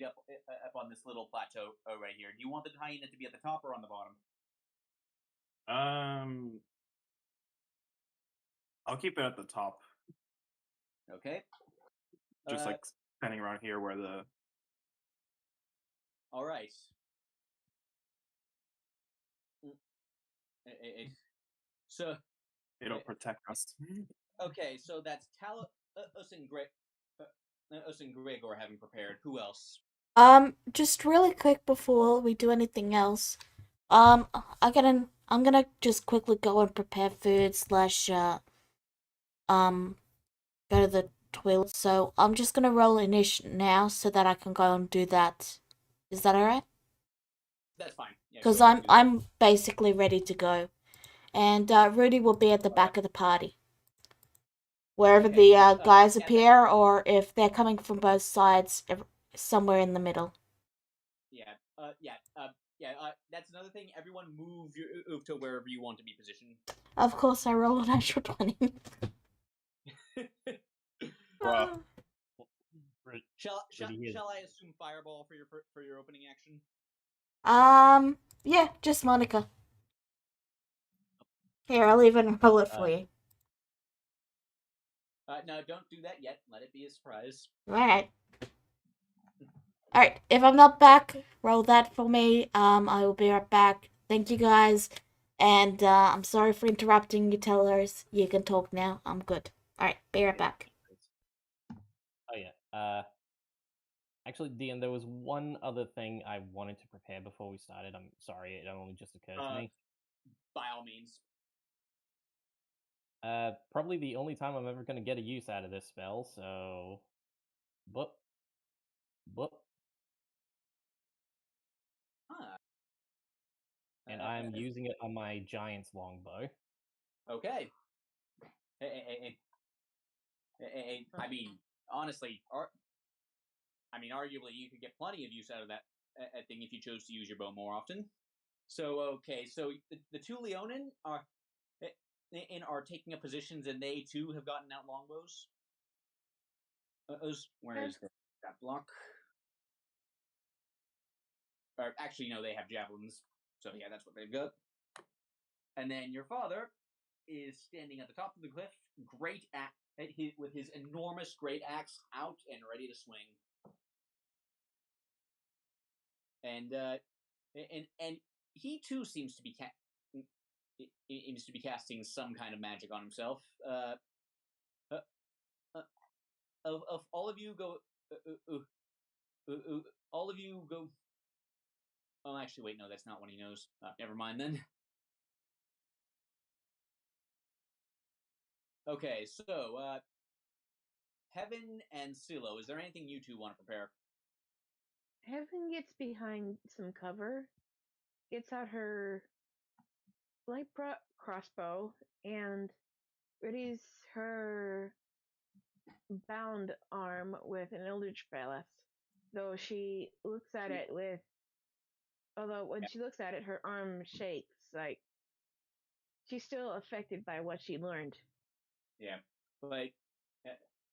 up on this little plateau right here. Do you want the hyena to be at the top or on the bottom? I'll keep it at the top. Okay. Just like standing around here where the. All right. So. It'll protect us. Okay, so that's us and Gregor having prepared. Who else? Just really quick before we do anything else, I'm gonna just quickly go and prepare food / go to the toilet. So I'm just gonna roll initiative now so that I can go and do that. Is that alright? That's fine. Because I'm basically ready to go, and Rudy will be at the back of the party, wherever the guys appear, or if they're coming from both sides, somewhere in the middle. That's another thing. Everyone move to wherever you want to be positioned. Of course, I roll a natural 20. Bruh. Shall I assume fireball for your opening action? Yeah, just Monica. Here, I'll even roll it for you. No, don't do that yet. Let it be a surprise. Alright. Alright, if I'm not back, roll that for me. I will be right back. Thank you guys. And I'm sorry for interrupting you, tellers. You can talk now. I'm good. Alright, be right back. Oh yeah. Actually, Dean, there was one other thing I wanted to prepare before we started. I'm sorry, it only just occurred to me. By all means. Probably the only time I'm ever going to get a use out of this spell, so... Boop. And I'm using it on my giant's longbow. Okay. I mean, honestly, arguably you could get plenty of use out of that thing if you chose to use your bow more often. So, okay, so the two Leonin are taking up positions, and they too have gotten out longbows. Where is that block? Or actually, no, they have javelins. So yeah, that's what they've got. And then your father is standing at the top of the cliff, with his enormous great axe out and ready to swing. And he too seems to be casting some kind of magic on himself. Of all of you go, all of you go. Oh, actually, wait, no, that's not what he knows. Never mind then. Okay, so Heaven and Silo, is there anything you two want to prepare? Heaven gets behind some cover, gets out her light crossbow, and readies her bound arm with an eldritch blast. Though she looks at it with, although when she looks at it, her arm shakes. Like she's still affected by what she learned. Yeah, but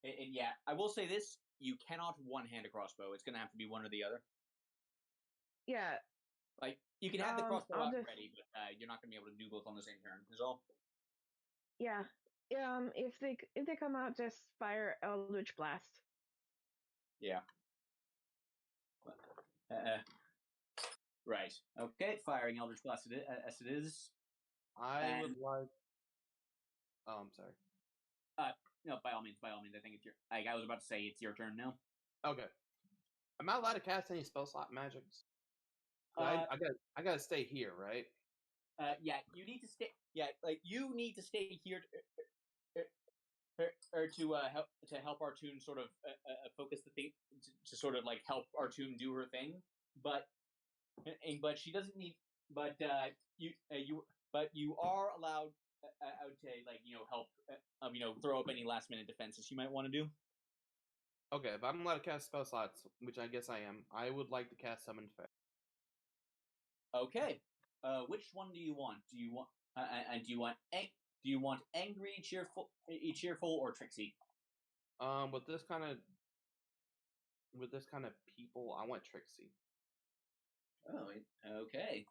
yeah, I will say this: you cannot one-hand a crossbow. It's going to have to be one or the other. Yeah. Like you can have the crossbow out just... ready, but you're not going to be able to do both on the same turn. Is all. Yeah. If they come out, just fire eldritch blast. Yeah. Right. Okay. Firing Eldritch Blast as it is. I would like. Oh, I'm sorry. No, by all means. I think it's your. I was about to say it's your turn now. Okay. Am I allowed to cast any spell slot magics? I gotta stay here, right? Yeah. You need to stay. Yeah. Like you need to stay here or to help Artoon sort of focus the thing to sort of like help Artoon do her thing, but she doesn't need. But you are allowed out to like help throw up any last minute defenses you might want to do. Okay, if I'm allowed to cast spell slots, which I guess I am, I would like to cast Summon Fae. Okay. Which one do you want? Do you want angry, cheerful, or tricksy? With this kind of people, I want Trixie. Oh, okay.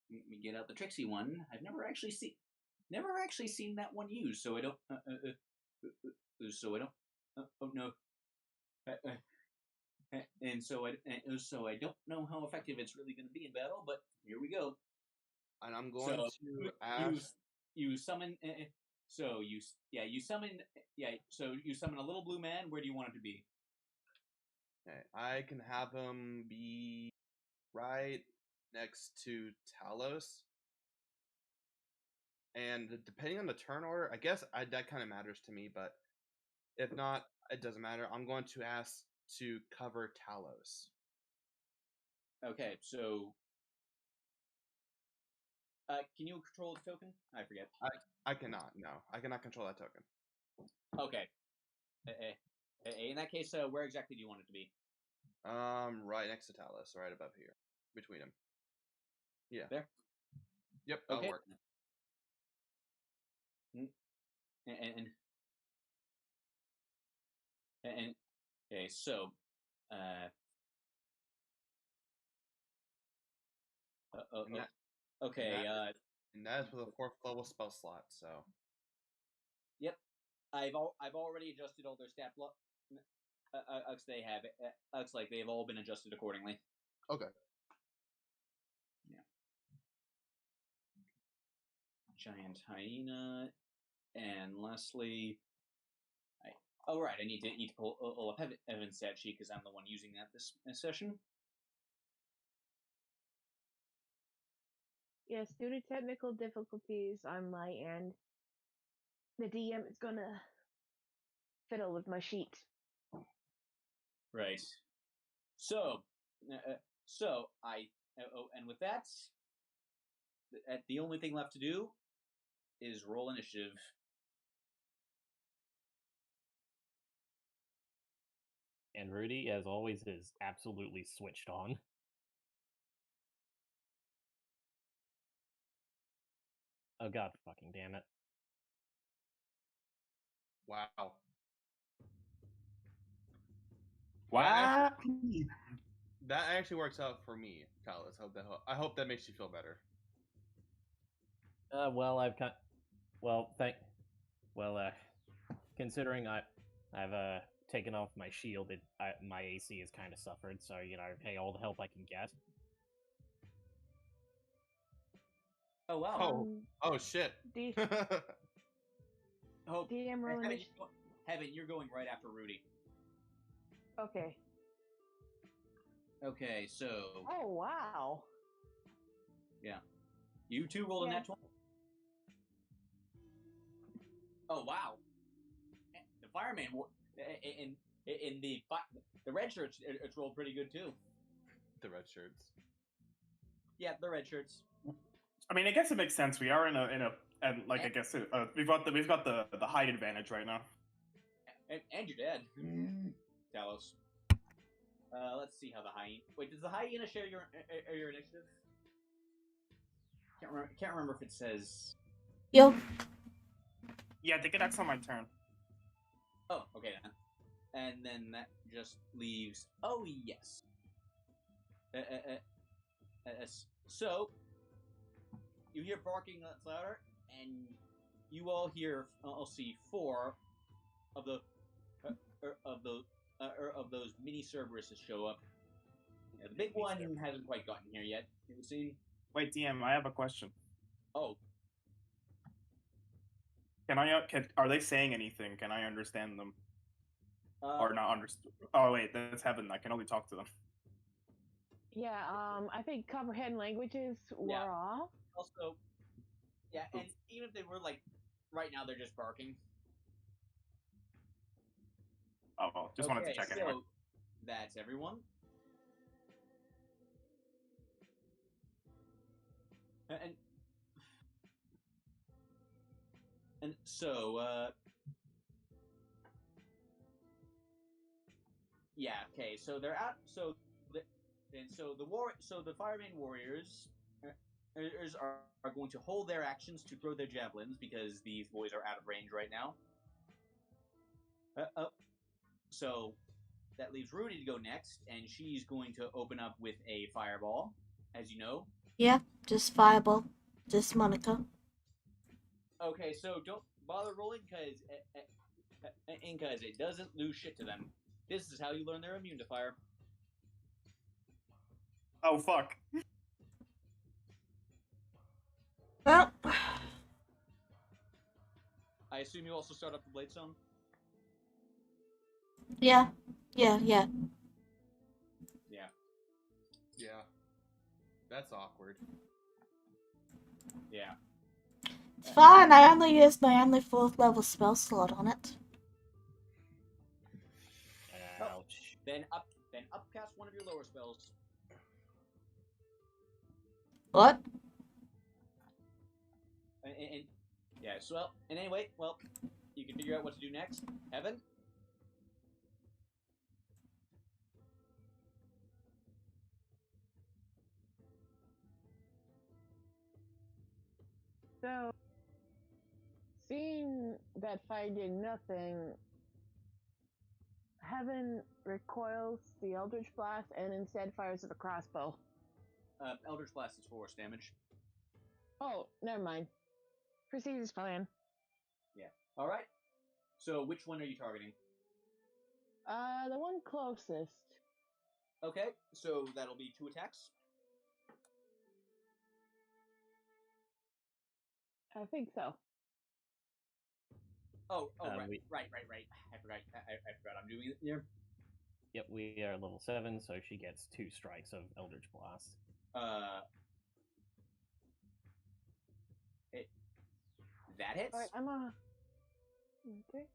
Let me get out the tricksy one. I've never actually seen that one used, so I don't. Oh no. And so I don't know how effective it's really going to be in battle, but here we go. And I'm going to ask. You summon. So you summon. Yeah. So you summon a little blue man. Where do you want it to be? Okay, I can have him be right next to Talos. And depending on the turn order, I guess that kind of matters to me. But if not, it doesn't matter. I'm going to ask to cover Talos. Okay. So. Can you control the token? I forget. I cannot. No, I cannot control that token. Okay. In that case, where exactly do you want it to be? Right next to Talos, right above here, between them. Yeah. There. Yep. Okay. That'll work. And okay, so okay. And that is with a 4th level spell slot. So. Yep, I've already adjusted all their stat block. They have. Looks like they've all been adjusted accordingly. Okay. Yeah. Giant hyena, and lastly, right. I need to pull up Evan's stat sheet because I'm the one using that this session. Yes, due to technical difficulties on my end, the DM is gonna fiddle with my sheet. Right. So, and with that, the only thing left to do is roll initiative. And Rudy, as always, is absolutely switched on. Oh god fucking damn it. Wow. Wow. That actually works out for me, Talos. I hope that makes you feel better. Well, considering I've taken off my shield, my AC has kind of suffered, so hey, all the help I can get. Oh wow! Oh shit! Oh, DM roll Heaven, you're going right after Rudy. Okay. Okay, so. Oh wow! Yeah, you two rolled a nat 20. Oh wow! The fireman in the red shirts, it's rolled pretty good too. The red shirts. Yeah, the red shirts. I mean, I guess it makes sense. We are in a and like I guess we've got the height advantage right now. And you're dead. Talos. Let's see how the hyena. Wait, does the hyena share your initiative? Can't remember if it says. Yo, Yeah, I think that's on my turn. Oh, okay then. And then that just leaves. Oh yes. So you hear barking that's louder, and you all hear. I'll see 4 of the of those mini Cerberuses show up. Yeah, the big one hasn't quite gotten here yet. You see? Wait, DM, I have a question. Oh, Are they saying anything? Can I understand them uh, or not understand? Oh wait, that's heaven. I can only talk to them. Yeah, I think comprehend languages were Yeah. off. also, yeah, and even if they were like, right now they're just barking. Oh, well, just wanted to check anyway. So that's everyone. And so yeah, okay, so they're out. So the fireman warriors are going to hold their actions to throw their javelins because these boys are out of range right now. So that leaves Rudy to go next, and she's going to open up with a fireball, as you know. yeah, just fireball, just Monica. Okay, so don't bother rolling because it doesn't lose shit to them. This is how you learn they're immune to fire. Oh fuck. Well, I assume you also start up the blade stone. yeah. Yeah. Yeah. That's awkward. Yeah. It's fine. I only used my only 4th level spell slot on it. Ouch. Then upcast one of your lower spells. What? And yeah, so well, and anyway, well, you can figure out what to do next. Evan? So, seeing that fire did nothing, Heaven recoils the Eldritch Blast and instead fires at the crossbow. Eldritch Blast is force damage. Oh, never mind. Proceed as planned. Yeah. All right. So which one are you targeting? The one closest. Okay, so that'll be 2 attacks. I think so. Right. I forgot. I'm doing it here. Yep, we are level 7, so she gets 2 strikes of Eldritch Blast. That hits. All right, I'm okay.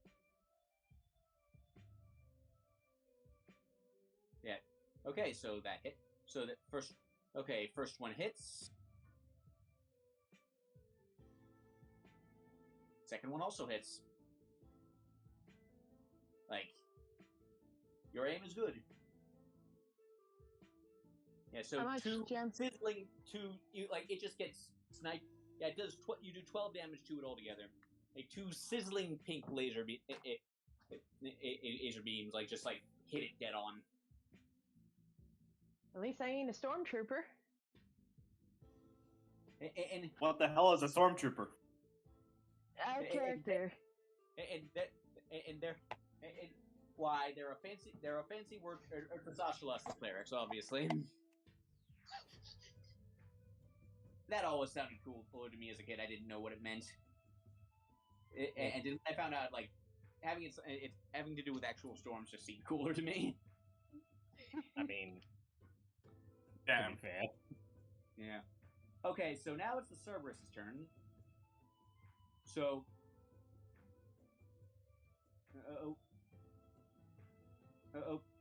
Yeah. Okay, so that hit. So that first. Okay, first one hits. Second one also hits. Like, your aim is good. Yeah, so How much 2 gem? sizzling, 2 you like it just gets sniped. Yeah, it does. You do 12 damage to it altogether. Like 2 sizzling pink laser beams, like just like hit it dead on. At least I ain't a stormtrooper. And What the hell is a stormtrooper? Out of character. Why they're a fancy word for Sashalas clerics, obviously. That always sounded cooler to me as a kid. I didn't know what it meant, I found out like having it having to do with actual storms just seemed cooler to me. I mean, Damn. to be fair. Yeah. Okay, so now it's the Cerberus' turn. So,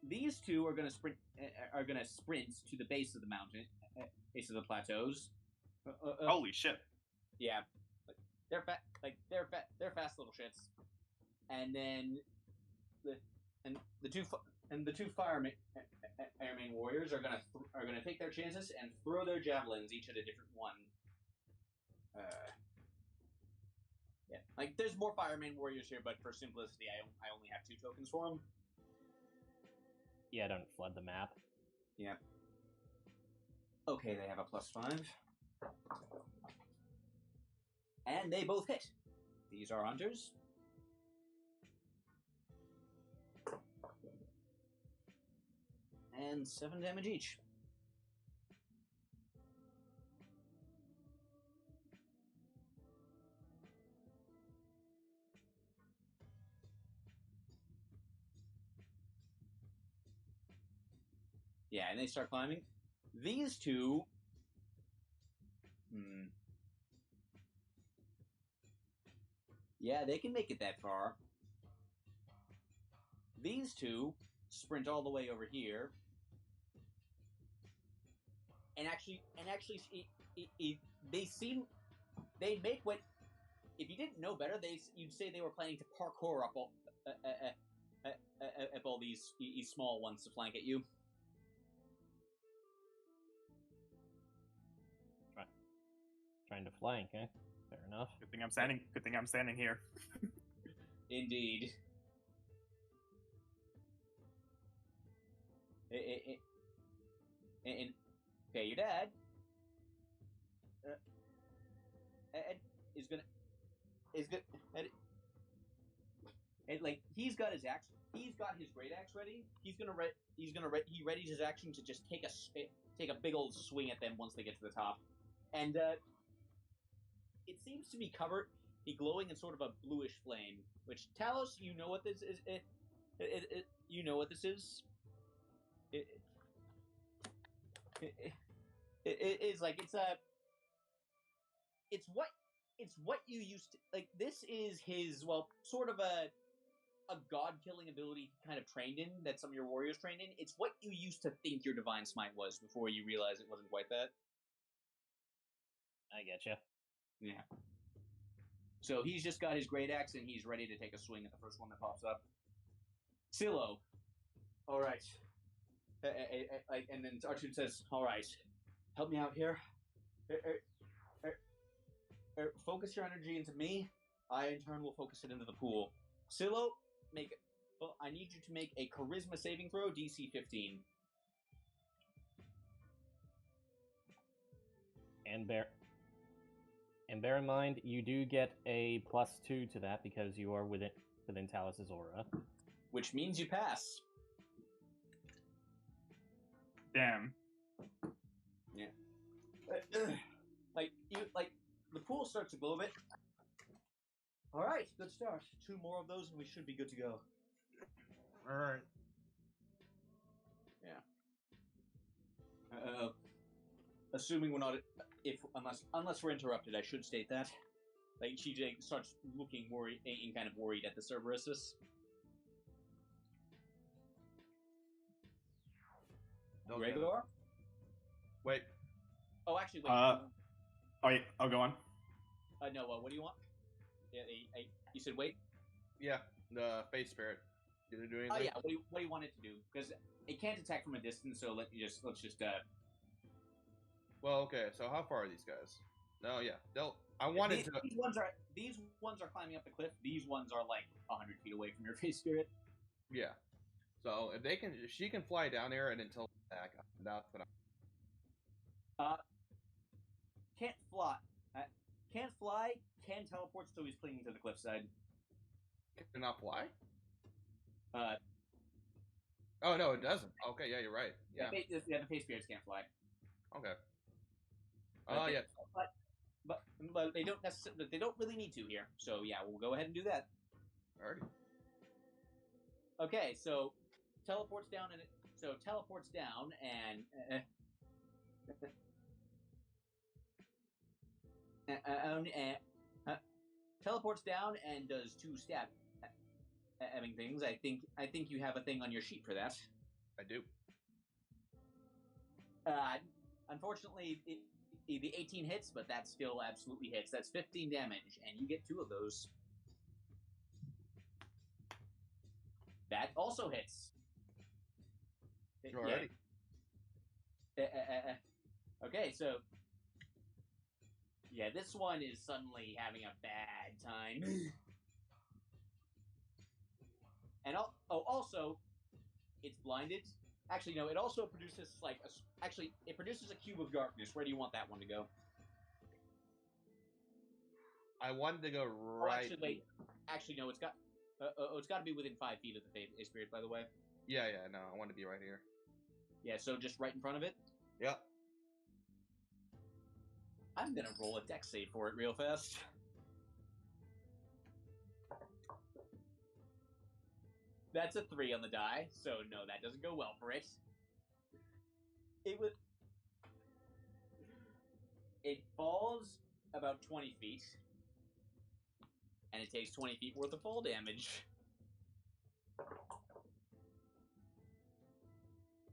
These two are going to sprint. Are going to sprint to the base of the mountain, base of the plateaus. Holy shit! Yeah, they're fat. They're fast little shits. And then the two firemen airman warriors are gonna take their chances and throw their javelins each at a different one. Yeah, like there's more fireman warriors here, but for simplicity, I only have 2 tokens for them. Yeah, don't flood the map. Yeah. Okay, they have a +5, and they both hit. These are hunters. And 7 damage each. Yeah, and they start climbing. These two. Yeah, they can make it that far. These two sprint all the way over here. And actually, they make what, if you didn't know better, you'd say they were planning to parkour up all these small ones to flank at you. Trying to flank, eh? Fair enough. Good thing I'm standing here. Indeed. And okay, your dad Ed is gonna Ed, like he's got his great axe ready. He readies his action to just take a big old swing at them once they get to the top, and it seems to be glowing in sort of a bluish flame. Which Talos, you know what this is? You know what this is? It's like it's what you used to like. This is his sort of a god killing ability kind of trained in that some of your warriors trained in. It's what you used to think your divine smite was before you realized it wasn't quite that. I getcha. Yeah. So he's just got his great axe and he's ready to take a swing at the first one that pops up. Silo. All right. And then Archie says, "All right, help me out here. Focus your energy into me. I, in turn, will focus it into the pool. Silo, I need you to make a charisma saving throw, DC 15. And bear in mind, you do get a +2 to that because you are within Talos' aura. Which means you pass. Damn. Yeah. The pool starts to glow a bit. All right, good start. 2 more of those and we should be good to go. All right. Yeah. Assuming we're not, unless we're interrupted, I should state that. Like she starts looking worried and kind of worried at the Cerberuses. Gregor? Wait. Oh, actually, wait. Oh, yeah, I'll go on. No. What do you want? Yeah, you said wait. Yeah, the face spirit. Did it do anything? Oh yeah. What do you want it to do? Because it can't attack from a distance. So let's just. Well, okay. So how far are these guys? No, yeah. I wanted to. These ones are climbing up the cliff. These ones are like 100 feet away from your face spirit. Yeah. So if she can fly down there and until back, that's what Can't fly. Can't fly. Can teleport, so he's clinging to the cliffside. Cannot fly. Oh no, it doesn't. Okay, yeah, you're right. Yeah. The face spirits can't fly. Okay. Oh yeah. But they don't necessarily. They don't really need to here. So yeah, we'll go ahead and do that. Alrighty. Okay, so teleports down and teleports down and does 2 stab having things. I think you have a thing on your sheet for that. I do. Unfortunately, the 18 hits, but that still absolutely hits. That's 15 damage, and you get 2 of those. That also hits. Alrighty. Okay, so yeah, this one is suddenly having a bad time. And also, it's blinded. Actually, no. It also produces it produces a cube of darkness. Where do you want that one to go? I wanted to go right. Oh, actually, wait. Actually, no. It's got to be within 5 feet of the Fey Spirit. By the way. Yeah. No, I want to be right here. Yeah. So just right in front of it. Yep. I'm gonna roll a dex save for it real fast. That's a 3 on the die, so no, that doesn't go well for it. It falls about 20 feet, and it takes 20 feet worth of fall damage.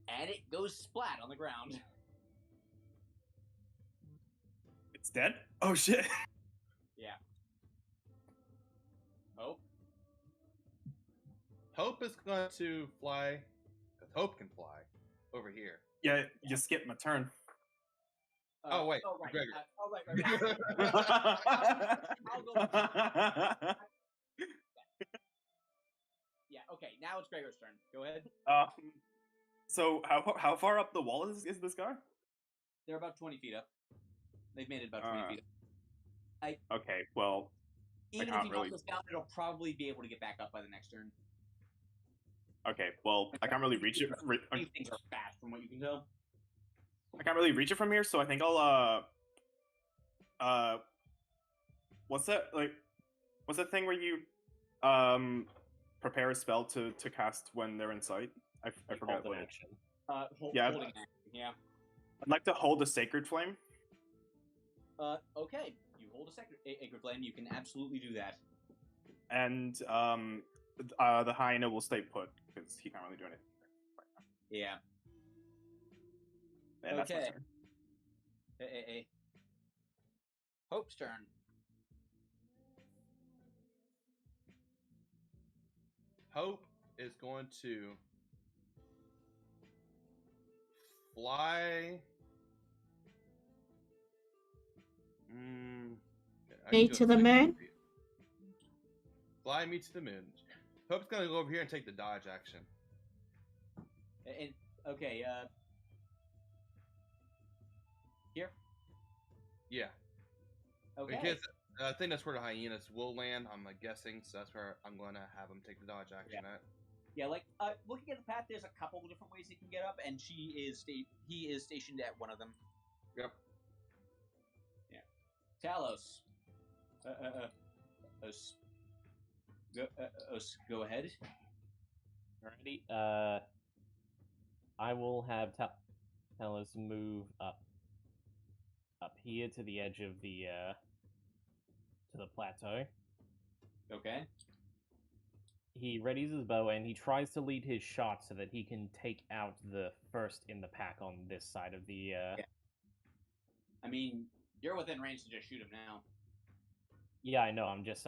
And it goes splat on the ground. It's dead? Oh shit. Yeah. Hope? Hope is going to fly, because Hope can fly, over here. Yeah, you skipped my turn. Oh, wait. Oh, right. Gregor. I'll go. Yeah, okay, now it's Gregor's turn. Go ahead. So how far up the wall is this guy? They're about 20 feet up. They've made it about 20 feet up. Okay, well, even if you knock this down, it'll probably be able to get back up by the next turn. Okay, well, I can't really reach it. These things are fast, from what you can tell. I can't really reach it from here, so I think I'll what's that thing where you prepare a spell to cast when they're in sight? I forgot what action. Holding action. Yeah. I'd like to hold a sacred flame. Okay. You hold a sacred flame. You can absolutely do that. And the hyena will stay put because he can't really do anything. Yeah. And okay. That's my turn. Hope's turn. Hope is going to fly. Me to the moon? Fly me to the moon. Hope's gonna go over here and take the dodge action. And okay, here. Yeah. Okay. Because I think that's where the hyenas will land. I'm guessing, so that's where I'm going to have them take the dodge action at. Yeah, like looking at the path, there's a couple of different ways he can get up, and he is stationed at one of them. Yep. Yeah. Talos. Go ahead. Alrighty. I will have Talos move up here to the edge of the plateau. Okay. He readies his bow and he tries to lead his shot so that he can take out the first in the pack on this side of the. Yeah. I mean, you're within range to just shoot him now. Yeah, I know. I'm just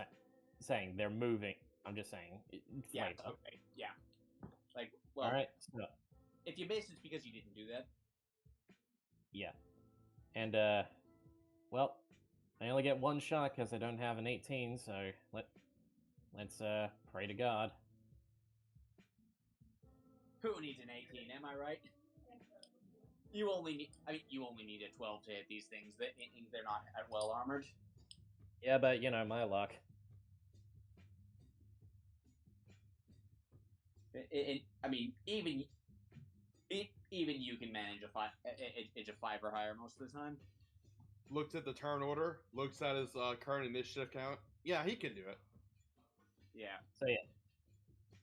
saying they're moving. I'm just saying. Yeah. Okay. Yeah. Like, well. All right. So, if you miss, it's because you didn't do that. Yeah. And well, I only get one shot because I don't have an 18. So let's pray to God. Who needs an 18? Am I right? You only need a 12 to hit these things. They're not well armored. Yeah, but my luck. I mean, even you can manage a 5 or higher most of the time. Looks at the turn order. Looks at his current initiative count. Yeah, he can do it. Yeah.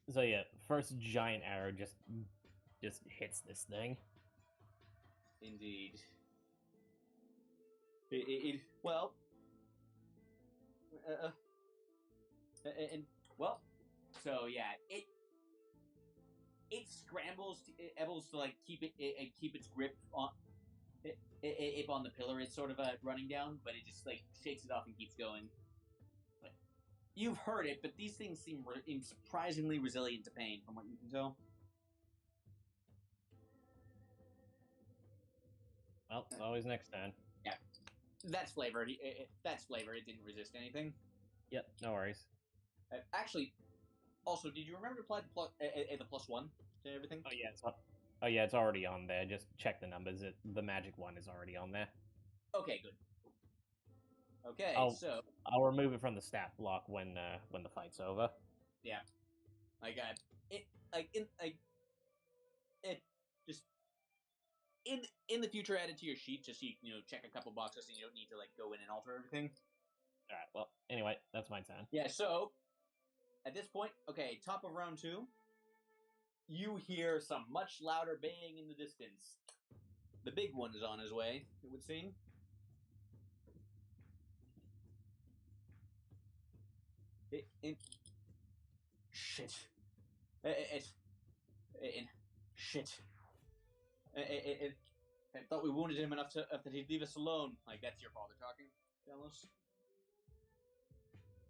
So yeah, first giant arrow just hits this thing. Indeed. So yeah, it scrambles, it able to like keep keep its grip on if on the pillar it's sort of running down, but it just like shakes it off and keeps going. But you've heard it, but these things seem surprisingly resilient to pain, from what you can tell. Well, it's always next time. Yeah, that's flavor. That's flavor. It didn't resist anything. Yep, no worries. Actually, also, did you remember to apply the +1 to everything? Oh yeah, it's already on there. Just check the numbers. The magic one is already on there. Okay, good. Okay, so I'll remove it from the stat block when the fight's over. Yeah, like it just in the future add it to your sheet just so you check a couple boxes and you don't need to like go in and alter everything. All right. Well, anyway, that's my turn. Yeah. So at this point, okay, top of round 2, you hear some much louder baying in the distance. The big one is on his way, it would seem. Shit. Shit. I thought we wounded him enough that he'd leave us alone. Like, that's your father talking, Dallas.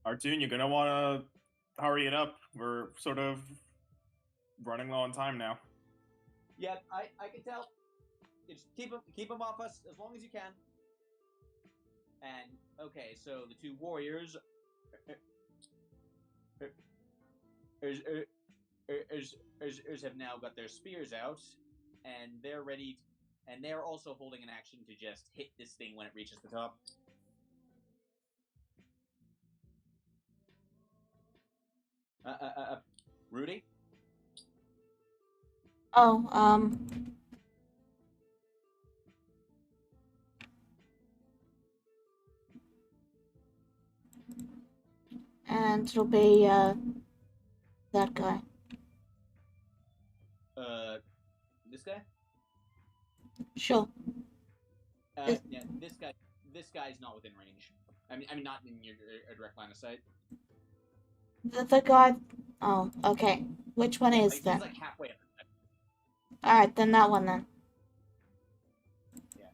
Artoon, you're gonna want to hurry it up. We're sort of running low on time now. Yeah, I can tell. Just keep him off us as long as you can. And okay, so the 2 warriors have now got their spears out, and they're ready. And they're also holding an action to just hit this thing when it reaches the top. Rudy? Oh, and it'll be, that guy. This guy? Sure. Yeah, this guy's not within range. I mean, not in your direct line of sight. The guy... Oh, okay. Which one is like, then? He's like halfway up. Alright, then that one then. Yeah.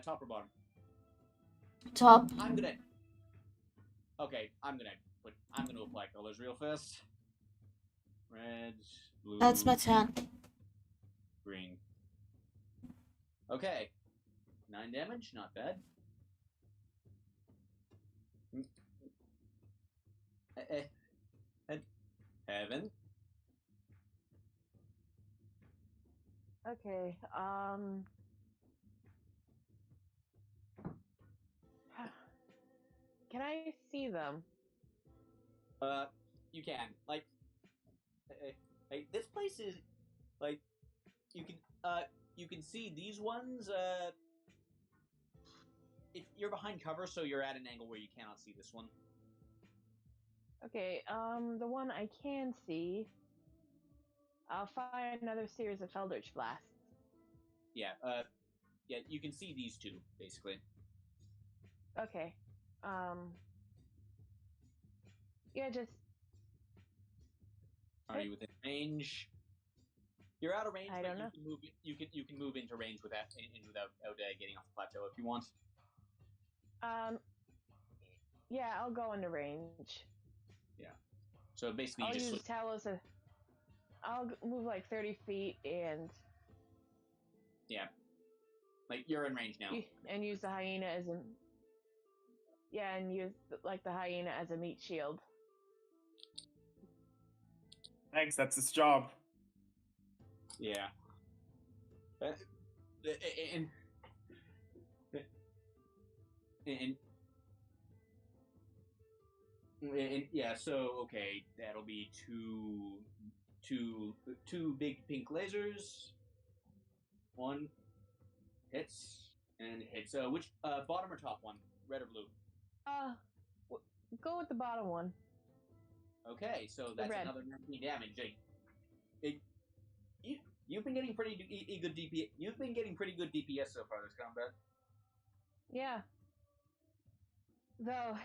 Top or bottom? Top. I'm gonna apply colors real fast. Red, blue. That's my turn. Green. Okay. 9 damage, not bad. Heaven. Okay. Can I see them? You can like this place is like you can see these ones. If you're behind cover, so you're at an angle where you cannot see this one. Okay. The one I can see. I'll fire another series of Eldritch Blasts. Yeah. Yeah. You can see these 2 basically. Okay. Yeah, just. Are you within range? You're out of range, I but don't know. You can move into range without getting off the plateau if you want. Yeah, I'll go into range. Yeah. So basically, I'll you just use Talos. I'll move like 30 feet and. Yeah. Like you're in range now. And use the hyena as a. Yeah, and use like the hyena as a meat shield. Thanks, that's his job. Yeah. And yeah, so okay, that'll be two big pink lasers. 1 hits and hits. Which bottom or top one? Red or blue? Go with the bottom one. Okay, so that's another 19 damage. You've been getting pretty good DPS. You've been getting pretty good DPS so far this combat. Yeah. Though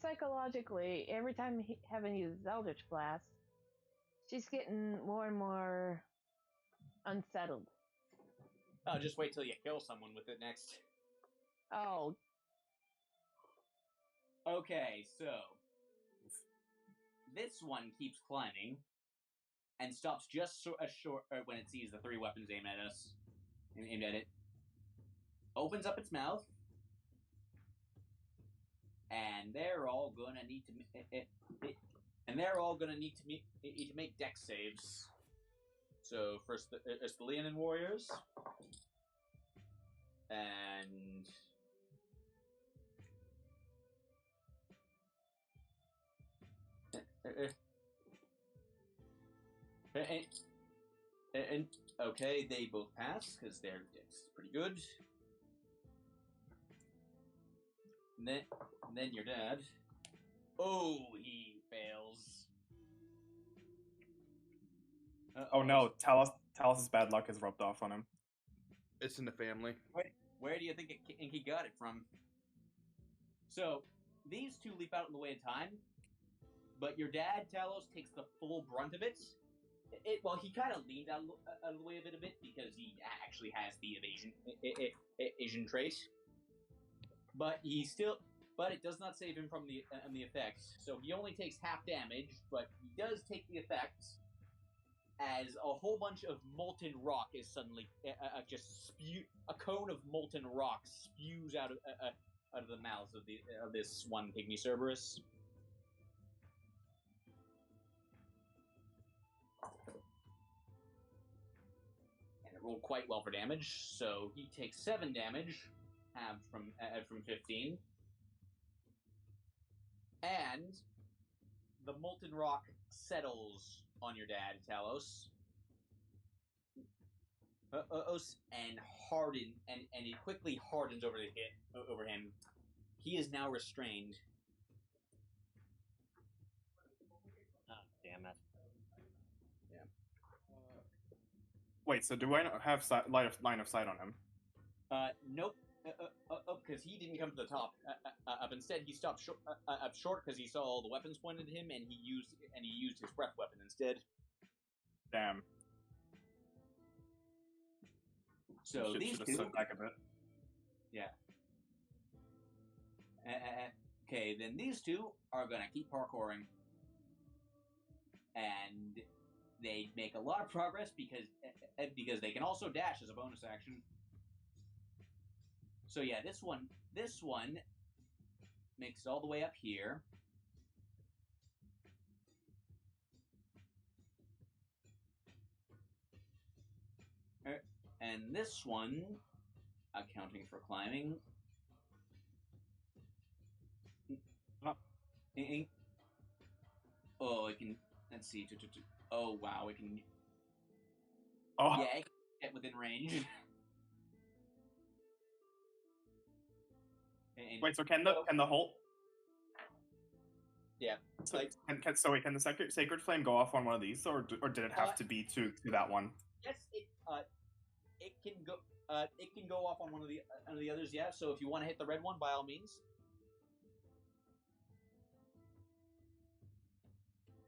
psychologically, every time Heaven uses Eldritch Blast, She's getting more and more unsettled. Oh, just wait till you kill someone with it next. Oh, Okay, so this one keeps climbing and stops just short when it sees the 3 weapons aimed at us, aimed at it. Opens up its mouth, and they're all gonna need to make dex saves. So first, it's the Leonin warriors, and and okay, they both pass because their dex is pretty good. And then your dad. Oh, he fails. Oh no, Talos' bad luck has rubbed off on him. It's in the family. Where do you think he got it from? So, these two leap out in the way of time, but your dad, Talos, takes the full brunt of it. Well, he kind of leaned out of the way of it a bit because he actually has the evasion trait. But it does not save him from the effects. So he only takes half damage, but he does take the effects as a whole bunch of molten rock is suddenly just a cone of molten rock spews out of the mouths of this one pygmy Cerberus. And it rolled quite well for damage, so he takes 7 damage, halved from 15. And the molten rock settles on your dad, Talos. And it quickly hardens over him. He is now restrained. Oh, damn, that's... Yeah. Wait, so do I not have line of sight on him? Nope. Because he didn't come to the top. Up instead, he stopped up short because he saw all the weapons pointed at him, and he used his breath weapon instead. Damn. So these should two, have slid back a bit. yeah. Okay, then these two are gonna keep parkouring, and they make a lot of progress because they can also dash as a bonus action. So yeah, this one makes it all the way up here. And this one, accounting for climbing. Oh, it can. Let's see. Oh wow, it can. Oh, Yeah, it can get within range. And wait. So can the whole? Yeah. So, Like, can the sacred flame go off on one of these, or did it have to be to that one? yes, it can go. It can go off on one of the others. Yeah. So if you want to hit the red one, by all means.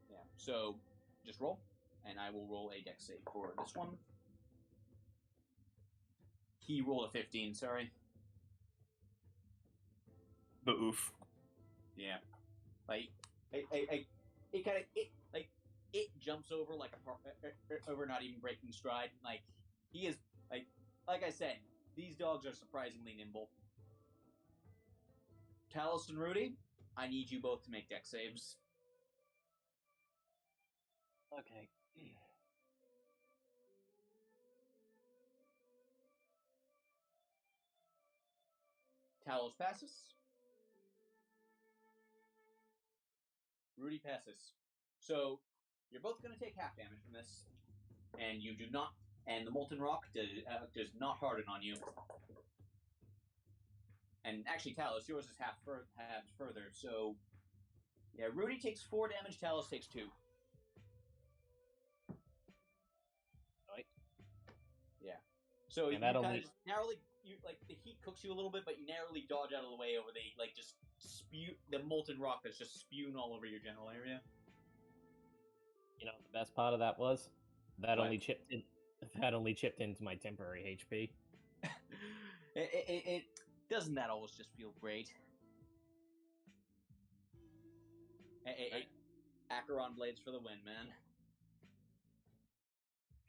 Yeah. So just roll, and I will roll a dex save for this one. He rolled a 15. Sorry. The oof. Yeah. Like, it kind of it jumps over over not even breaking stride. Like he is like I said, these dogs are surprisingly nimble. Talos and Rudy, I need you both to make dex saves. Okay. Talos passes. Rudy passes. So you're both going to take half damage from this, and you do not. And the molten rock does not harden on you. And actually, Talos, yours is half further. So yeah, Rudy takes 4 damage. Talos takes 2. Right. Yeah. So you that kind only- of just narrowly, the heat cooks you a little bit, but you narrowly dodge out of the way over the molten rock that's just spewing all over your general area. You know, the best part of that was that What? only chipped in. That only chipped into my temporary HP. It doesn't that always just feel great? Acheron blades for the win, man.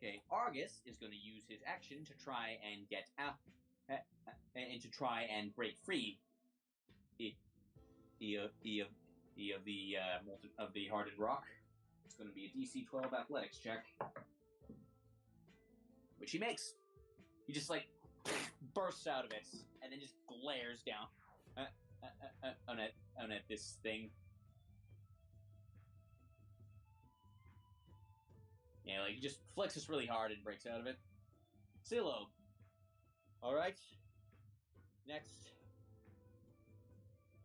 Okay, Argus is going to use his action to try and get out, and to try and break free of the hardened rock. It's going to be a DC 12 athletics check, which he makes. He just like bursts out of it and then just glares down on this thing. Yeah, like he just flicks us really hard and breaks out of it. Silo. All right. Next.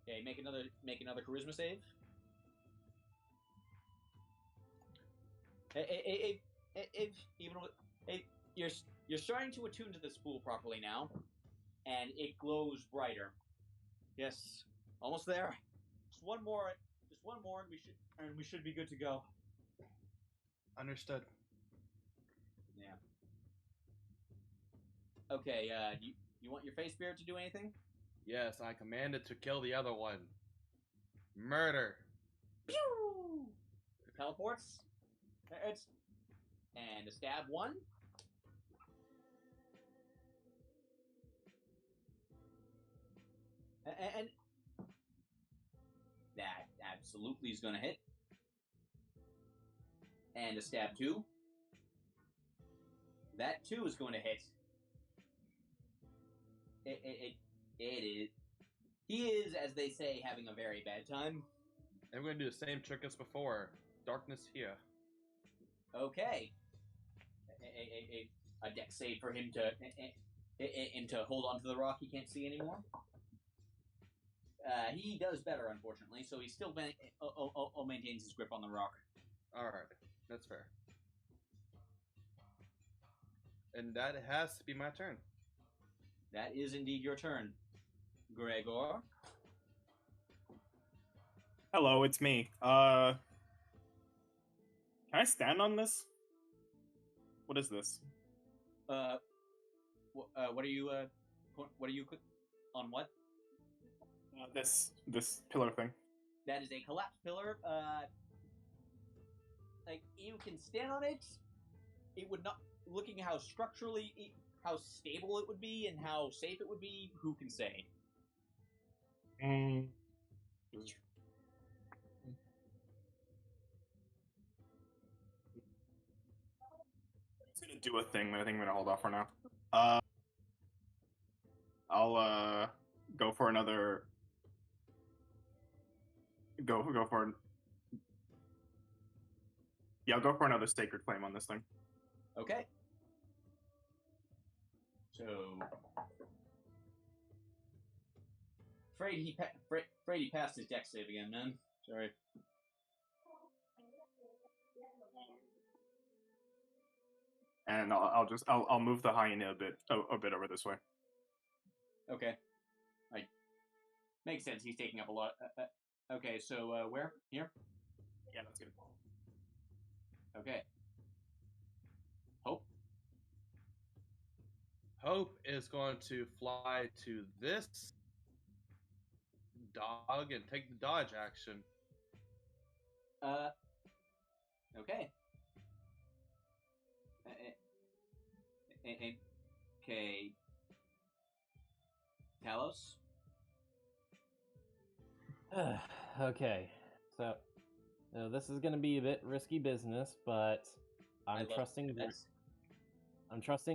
Okay, make another charisma save. You're starting to attune to this spool properly now, and it glows brighter. Yes, almost there. Just one more, and we should be good to go. Understood. Yeah. Okay. You want your face spirit to do anything? Yes, I command it to kill the other one. Murder. Pew! Teleports. And a stab 1. And that absolutely is going to hit. And a stab 2. That too is going to hit. It is. He is, as they say, having a very bad time. And we're going to do the same trick as before. Darkness here. Okay. A dex save for him to hold on to the rock he can't see anymore. He does better, unfortunately, so he still maintains his grip on the rock. Alright, that's fair. And that has to be my turn. That is indeed your turn, Gregor. Hello, it's me. Can I stand on this? What is this? What are you? What are you on? What? This pillar thing. That is a collapsed pillar. Like you can stand on it. It would not. Looking how structurally, how stable it would be, and how safe it would be. Who can say? It's gonna do a thing, but I think I'm gonna hold off for now. I'll go for another. Go for. Yeah, I'll go for another sacred flame on this thing. Okay. So, afraid he passed his dex save again, man. Sorry. And I'll move the hyena a bit over this way. Okay. Makes sense. He's taking up a lot. Okay, so where? Here? Yeah, that's good. Okay. Hope? Hope is going to fly to this dog and take the dodge action. Okay. Okay. Talos? Okay, so this is going to be a bit risky business, but I'm trusting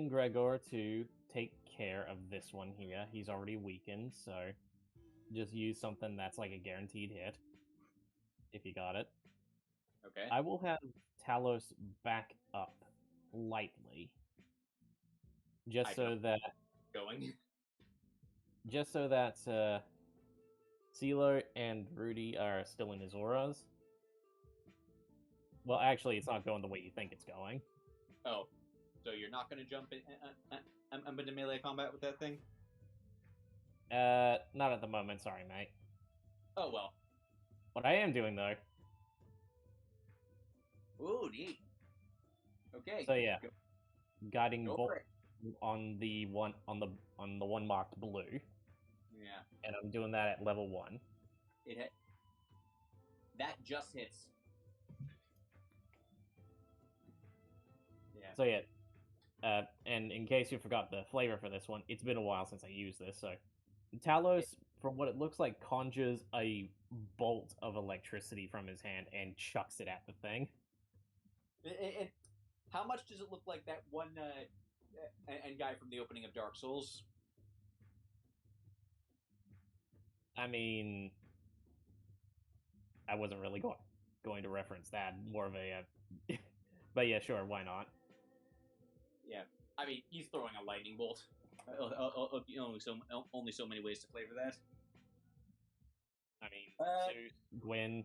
Gregor to take care of this one here. He's already weakened, so just use something that's like a guaranteed hit. If you got it. Okay. I will have Talos back up lightly. Just so that CeeLo and Rudy are still in his auras. Well, actually, it's not going the way you think it's going. Oh, so you're not going to jump into melee combat with that thing? Not at the moment, sorry, mate. Oh, well. What I am doing, though, Ooh, neat. Okay. So yeah, Go, guiding go bolt for it. on the one marked blue, Yeah. and I'm doing that at level 1. It hit. That just hits. Yeah. So yeah, and in case you forgot the flavor for this one, it's been a while since I used this. So Talos, from what it looks like, conjures a bolt of electricity from his hand and chucks it at the thing. How much does it look like that one and guy from the opening of Dark Souls? I mean, I wasn't really going to reference that. More of a, but yeah, sure, why not? Yeah, I mean, he's throwing a lightning bolt. Only so many ways to flavor that. I mean, Gwen,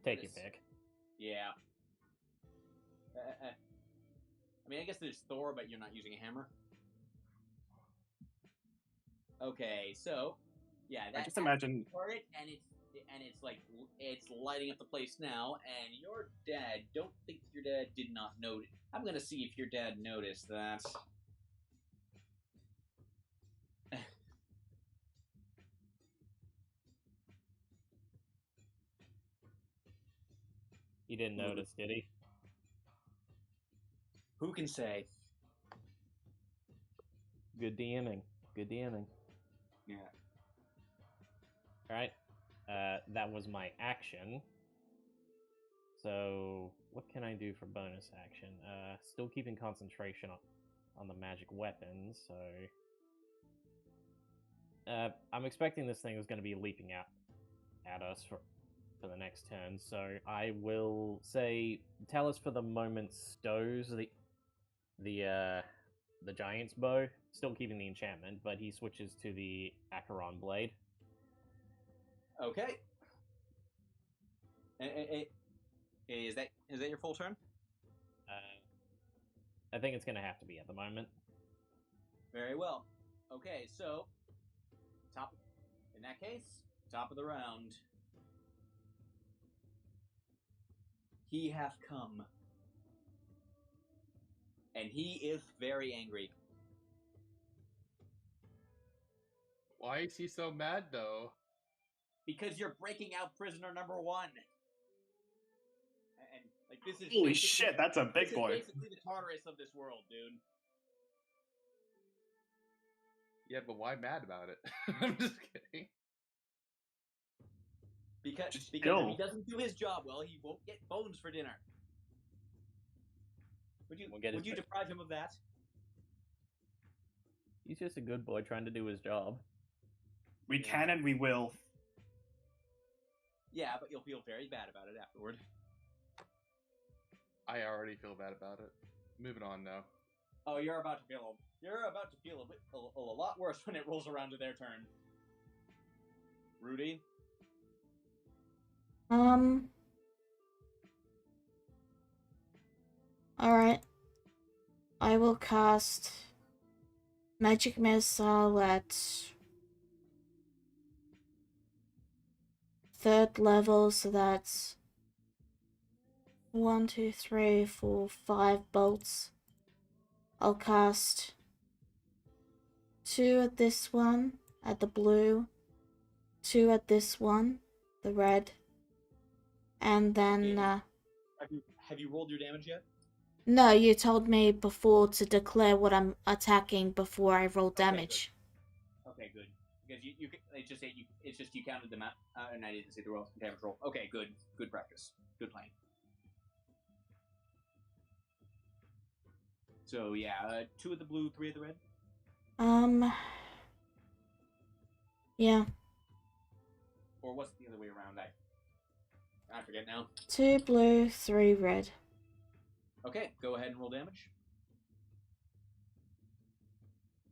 take your pick. Yeah. I mean, I guess there's Thor, but you're not using a hammer. Okay, so yeah, I that just imagine target, and it's like it's lighting up the place now. And your dad, don't think your dad did not notice. I'm gonna see if your dad noticed that. He didn't notice, did he? Who can say? Good DMing. Good DMing. Yeah. All right. That was my action. So what can I do for bonus action? Still keeping concentration on the magic weapons. So I'm expecting this thing is going to be leaping out at us for the next turn. So I will say Talus for the moment stows the giant's bow, still keeping the enchantment, but he switches to the Acheron blade. Okay. Is that your full turn? I think it's going to have to be at the moment. Very well. Okay, so in that case, top of the round. He hath come, and he is very angry. Why is he so mad, though? Because you're breaking out prisoner number 1. And like this is holy shit, that's a big boy. This is basically the Tartarus of this world, dude. Yeah, but why mad about it? I'm just kidding. Because Just if go. he doesn't do his job well, he won't get bones for dinner. Would you deprive him of that? He's just a good boy trying to do his job. We can and we will. Yeah, but you'll feel very bad about it afterward. I already feel bad about it. Moving on now. Oh, you're about to feel a lot worse when it rolls around to their turn. Rudy? Alright. I will cast Magic Missile at 3rd level, so that's 1, 2, 3, 4, 5 bolts. I'll cast 2 at this one, at the blue, 2 at this one, the red, and then Have you rolled your damage yet? no, you told me before to declare what I'm attacking before I roll damage. Okay, good. Because it's just you counted them out, and I didn't see the damage roll. Okay, good practice, good plan. So yeah, 2 of the blue, 3 of the red. Yeah. Or what's the other way around? I forget now. 2 blue, 3 red. Okay, go ahead and roll damage.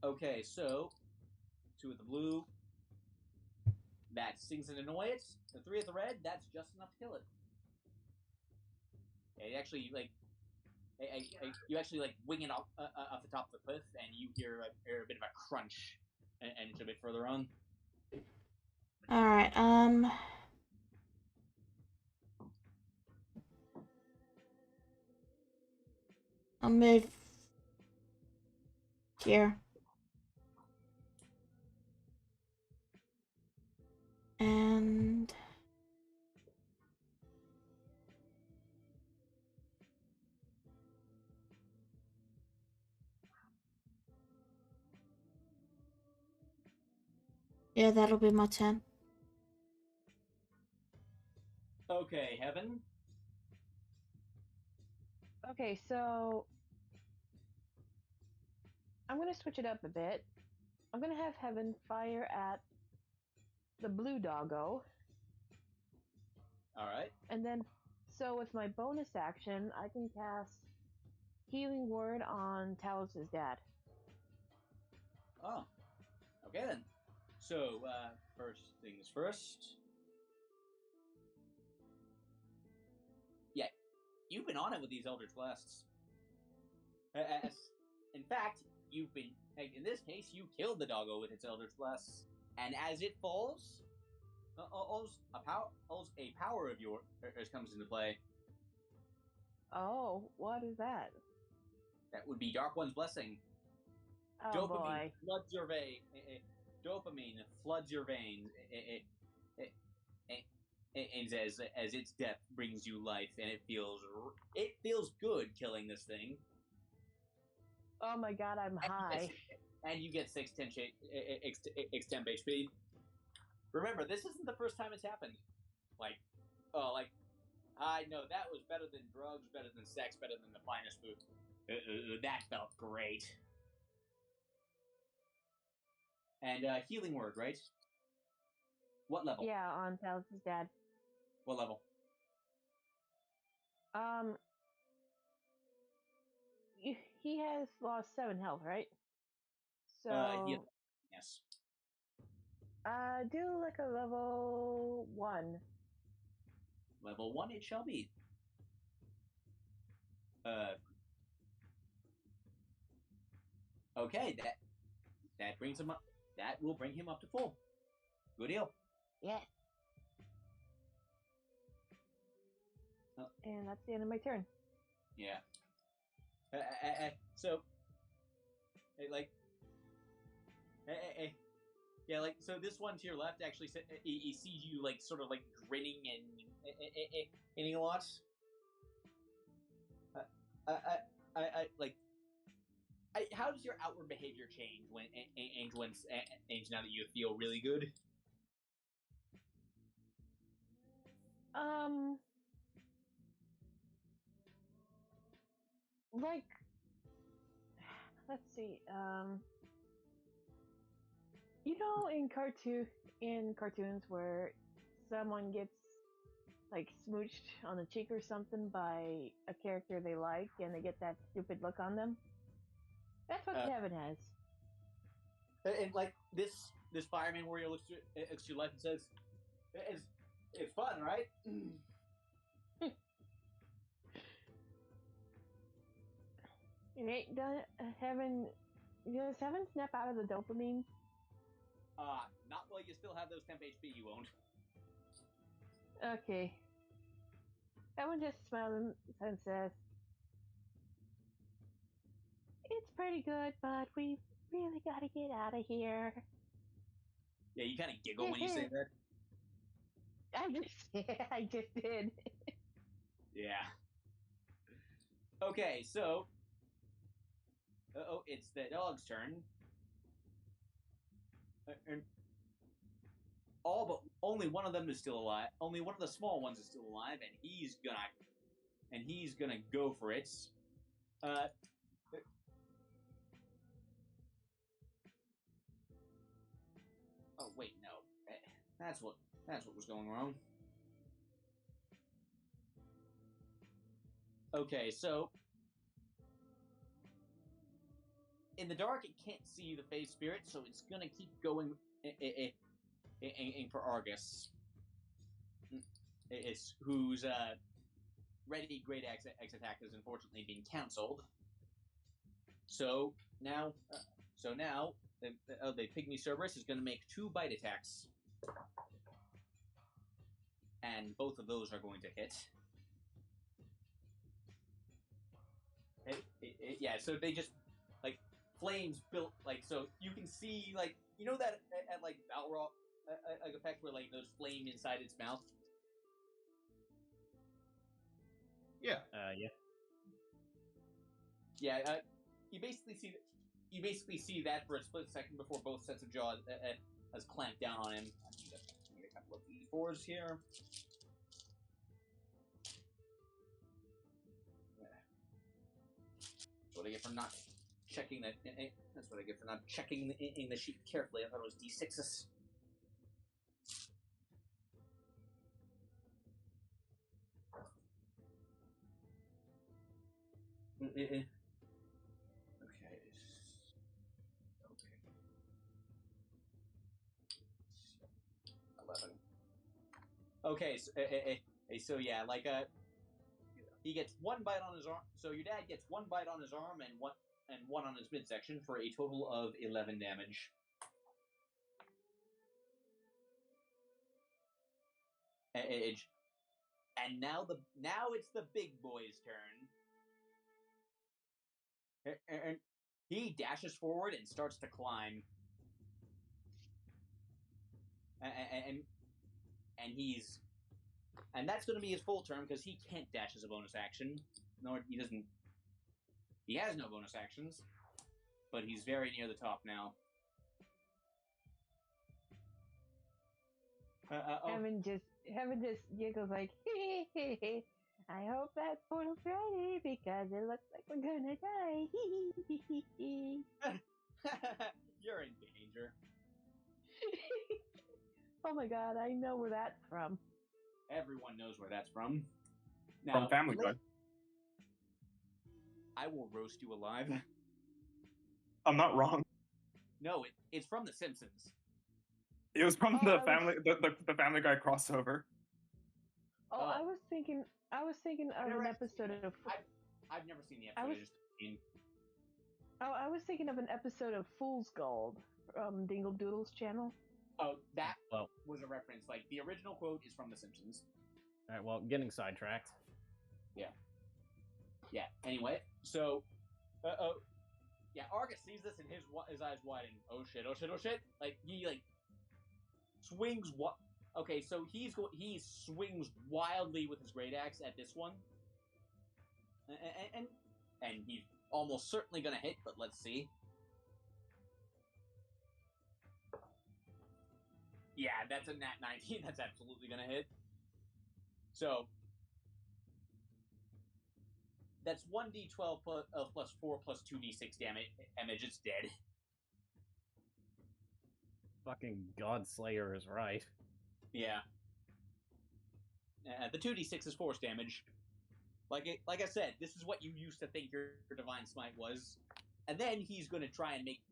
Okay, so 2 of the blue. That stings and annoys it. The 3 of the red. That's just enough to kill it. It actually you actually wing it off the top of the cliff, and you hear a bit of a crunch, and it's a bit further on. Alright, I'll move here. And yeah, that'll be my turn. Okay, Heaven. Okay, so I'm gonna switch it up a bit. I'm gonna have Heaven fire at the blue doggo, All right. and then so with my bonus action, I can cast Healing Word on Talos' dad. Oh, okay then. So, first things first. Yeah, you've been on it with these Eldritch Blasts. In fact, you've been. In this case, you killed the doggo with its Eldritch Blasts, and as it falls, a power of yours comes into play. Oh, what is that? That would be Dark One's Blessing. Oh Dopamine boy. floods your vein. Dopamine floods your veins. And as its death brings you life, and it feels good killing this thing. Oh my god, I'm high. And you get 6 temp HP. Remember, this isn't the first time it's happened. I know that was better than drugs, better than sex, better than the finest food. That felt great. And Healing Word, right? What level? Yeah, on Talos' dad. What level? He has lost 7 health, right? So Yes. do like a level 1. Level 1 it shall be. Okay, that brings him up. That will bring him up to full. Good deal. Yeah. And that's the end of my turn. Yeah. So, yeah, like, so this one to your left actually, he sees you, like, sort of, like, grinning and a lot. How does your outward behavior change when now that you feel really good? Like, let's see. You know, in cartoons where someone gets like smooched on the cheek or something by a character they like, and they get that stupid look on them. That's what Kevin has. And like this fireman warrior looks to your left and says, "It's fun, right?" It ain't done. Does Heaven snap out of the dopamine? Not while you still have those temp HP you owned. Okay. Heaven just smiles and says, "It's pretty good, but we really gotta get out of here." Yeah, you kind of giggle when you say that. I just did. Yeah. Okay, so. It's the dog's turn. And all but only one of them is still alive. Only one of the small ones is still alive, and he's gonna go for it. Oh wait, no. That's what was going wrong. Okay, so in the dark, it can't see the phase spirit, so it's gonna keep going for Argus. It's whose ready great X attack has unfortunately been cancelled. So now, the Pygmy Cerberus is going to make 2 bite attacks, and both of those are going to hit. Yeah, so they just like flames built like so you can see like you know that at like Balrog like effect where like those flame inside its mouth. Yeah. Yeah. Yeah, you basically see that for a split second before both sets of jaws has clamped down on him. I need a couple of D4s here. That's what I get for not checking that. That's what I get for not checking in the sheet carefully. I thought it was D6s. Okay. Okay. 11. Okay, so yeah, like he gets one bite on his arm. So your dad gets one bite on his arm and one on his midsection for a total of 11 damage. Edge. And now it's the big boy's turn. And he dashes forward and starts to climb. And that's going to be his full turn because he can't dash as a bonus action. No, he doesn't. He has no bonus actions, but he's very near the top now. Heaven just giggles like, I hope that portal's ready because it looks like we're gonna die. You're in danger. Oh my god, I know where that's from. Everyone knows where that's from. Now, From Family Guy. I will roast you alive. I'm not wrong. No, it's from The Simpsons. It was from the Family Guy crossover. Oh, I was thinking of an episode of. I've never seen the episode. I was thinking of an episode of Fool's Gold from Dingle Doodle's channel. Oh, that was a reference. Like, the original quote is from The Simpsons. All right, well, getting sidetracked. Yeah. Yeah, anyway, so... yeah, Argus sees this and his eyes widen. Oh shit, oh shit, oh shit! Like, he, like, swings... Okay, so he swings wildly with his great axe at this one. And he's almost certainly gonna hit, but let's see. Yeah, that's a nat 19. That's absolutely gonna hit. So that's 1d12 plus 4 plus 2d6 damage. It's dead. Fucking Godslayer is right. Yeah. The 2d6 is force damage. Like I said, this is what you used to think your Divine Smite was. And then he's gonna try and make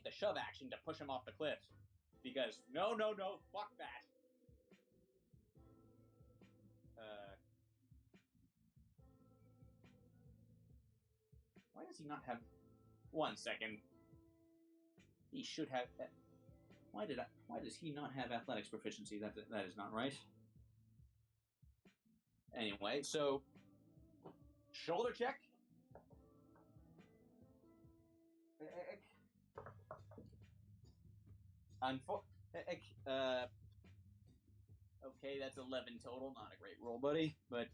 the shove action to push him off the cliff. Because no, fuck that. Why does he not have? 1 second. He should have. Why does he not have athletics proficiency? That is not right. Anyway, so shoulder check. Okay, that's 11 total. Not a great roll, buddy. But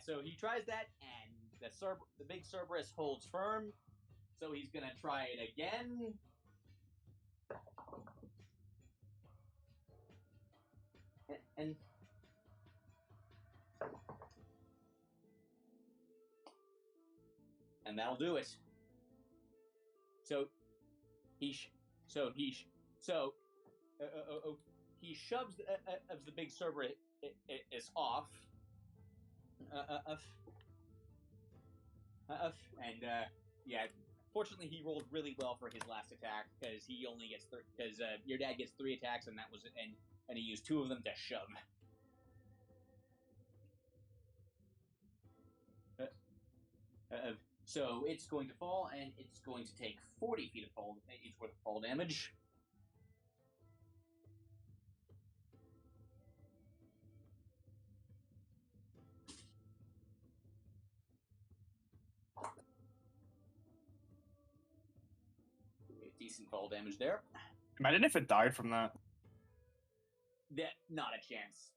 so he tries that, and the big Cerberus holds firm. So he's gonna try it again. And that'll do it. So he shoves the big Cerberus off. Fortunately, he rolled really well for his last attack because he only gets because your dad gets 3 attacks, and that was and he used 2 of them to shove. So it's going to fall, and it's going to take 40 feet of fall. Each worth of fall damage. decent fall damage there. Imagine if it died from that. Not a chance.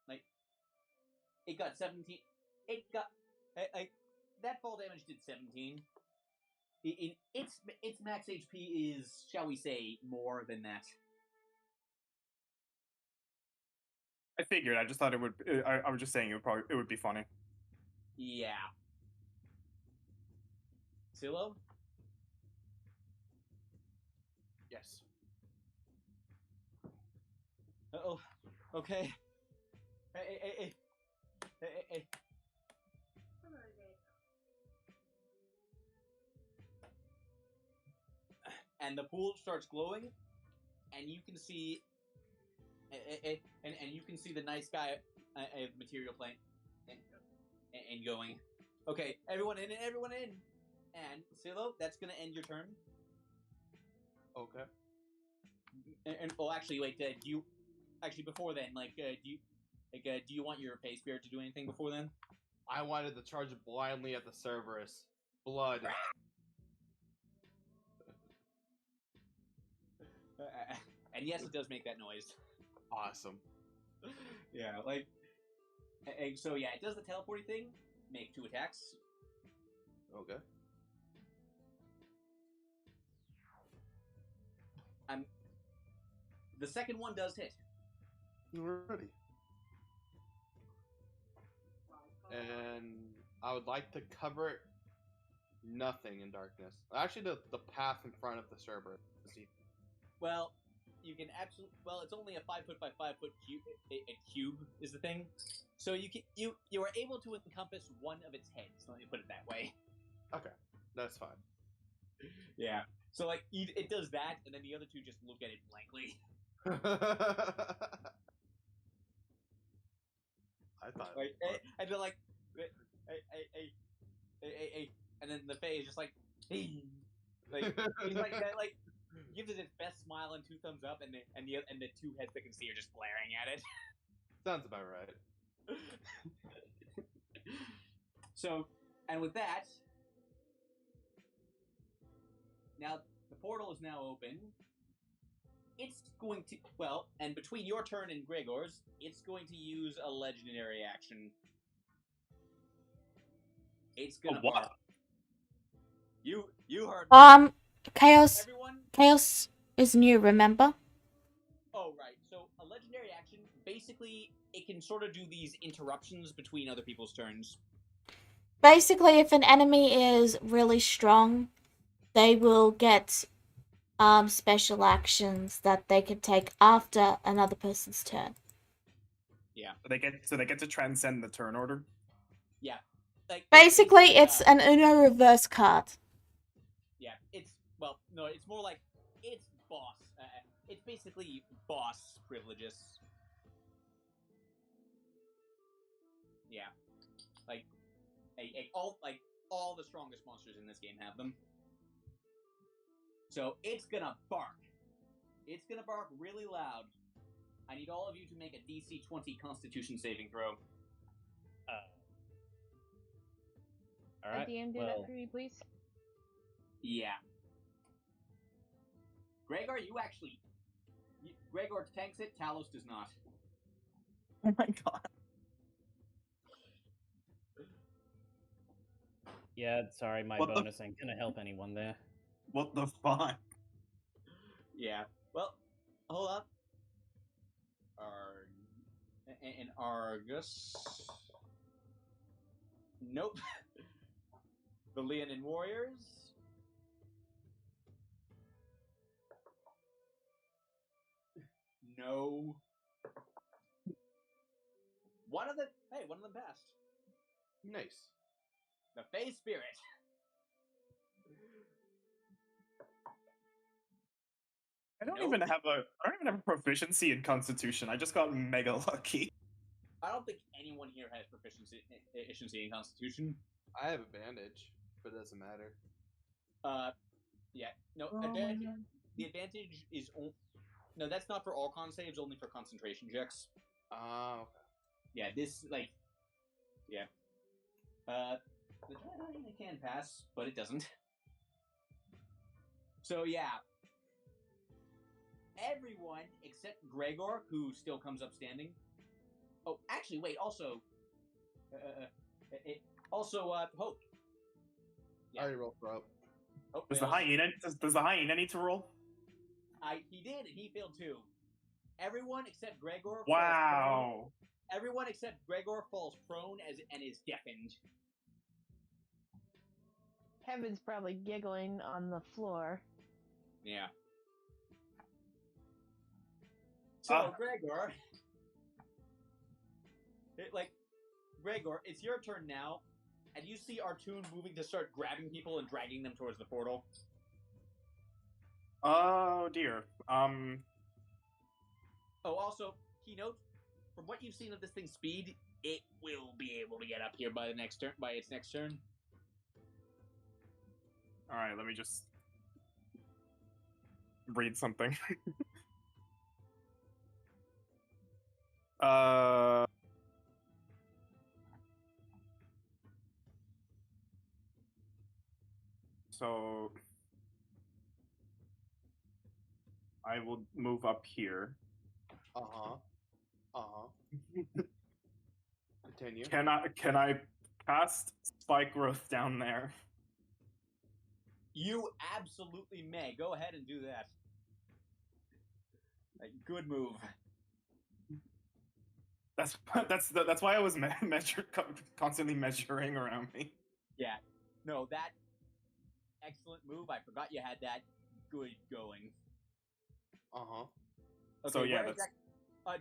Like, it got 17. It got that fall damage did 17. Its max HP is, shall we say, more than that. I figured. I just thought it would. I was just saying it would be funny. Yeah. Silo? Yes. Oh, okay. Hey. And the pool starts glowing, and you can see, and you can see the nice guy, material plane, and going. Okay, everyone in, and Silo, that's gonna end your turn. Okay. And oh, actually, wait. Do you before then, do you want your Phase Spirit to do anything before then? I wanted to charge blindly at the Cerberus. Blood. And yes, it does make that noise. Awesome. Yeah, so yeah, it does the teleporting thing. Make 2 attacks. Okay. The second one does hit. We're ready. And I would like to cover nothing in darkness. Actually, the path in front of the Cerberus. Well, you can absolutely. Well, it's only a 5 foot by 5 foot cube. A cube is the thing. So you are able to encompass one of its heads. Let me put it that way. Okay, that's fine. Yeah. So it does that, and then the other two just look at it blankly. I thought. And they're like, and then the Fae is just like, hey, he's like gives it its best smile and 2 thumbs up, and the 2 heads that can see are just glaring at it. Sounds about right. So, and with that, now the portal is now open. It's going to, and between your turn and Gregor's, it's going to use a legendary action. It's gonna bark. You heard. Chaos. Everyone. Chaos is new. Remember? Oh right. So a legendary action, basically, it can sort of do these interruptions between other people's turns. Basically, if an enemy is really strong, they will get special actions that they can take after another person's turn. Yeah. So they get to transcend the turn order. Yeah. Basically, it's an Uno reverse card. Yeah. It's more like it's boss. It's basically boss privileges. Yeah. All the strongest monsters in this game have them. So it's gonna bark. It's gonna bark really loud. I need all of you to make a DC 20 Constitution saving throw. All right. DM, do that for me, please. Yeah. Gregor tanks it. Talos does not. Oh my god. Yeah, sorry, my bonus ain't gonna help anyone there. What the fuck? Yeah. Well, hold up. Argus. Nope. The Leonin Warriors. No. One of them passed. Nice. The Fae Spirit. I don't even have a proficiency in Constitution. I just got mega lucky. I don't think anyone here has proficiency in Constitution. I have advantage, but it doesn't matter. Yeah. No, advantage. The advantage is no. That's not for all con saves. Only for concentration checks. Okay. Yeah. This yeah. The Jedi can pass, but it doesn't. So yeah, everyone except Gregor, who still comes up standing. Oh, actually, wait. Also, Hope. I already rolled for Hope. Hope Does the fails. hyena need to roll? He did, and he failed too. Everyone except Gregor. Wow. Everyone except Gregor falls prone and is deafened. Kevin's probably giggling on the floor. Yeah. So Gregor, Gregor, it's your turn now, and you see Artoon moving to start grabbing people and dragging them towards the portal. Oh dear. Oh, also, keynote, from what you've seen of this thing's speed, it will be able to get up here by its next turn. All right, let me just read something. So I will move up here. Continue. Can I cast spike growth down there? You absolutely may. Go ahead and do that. Good move. That's why I was constantly measuring around me. Yeah. No, that excellent move. I forgot you had that. Good going. Okay, So yeah,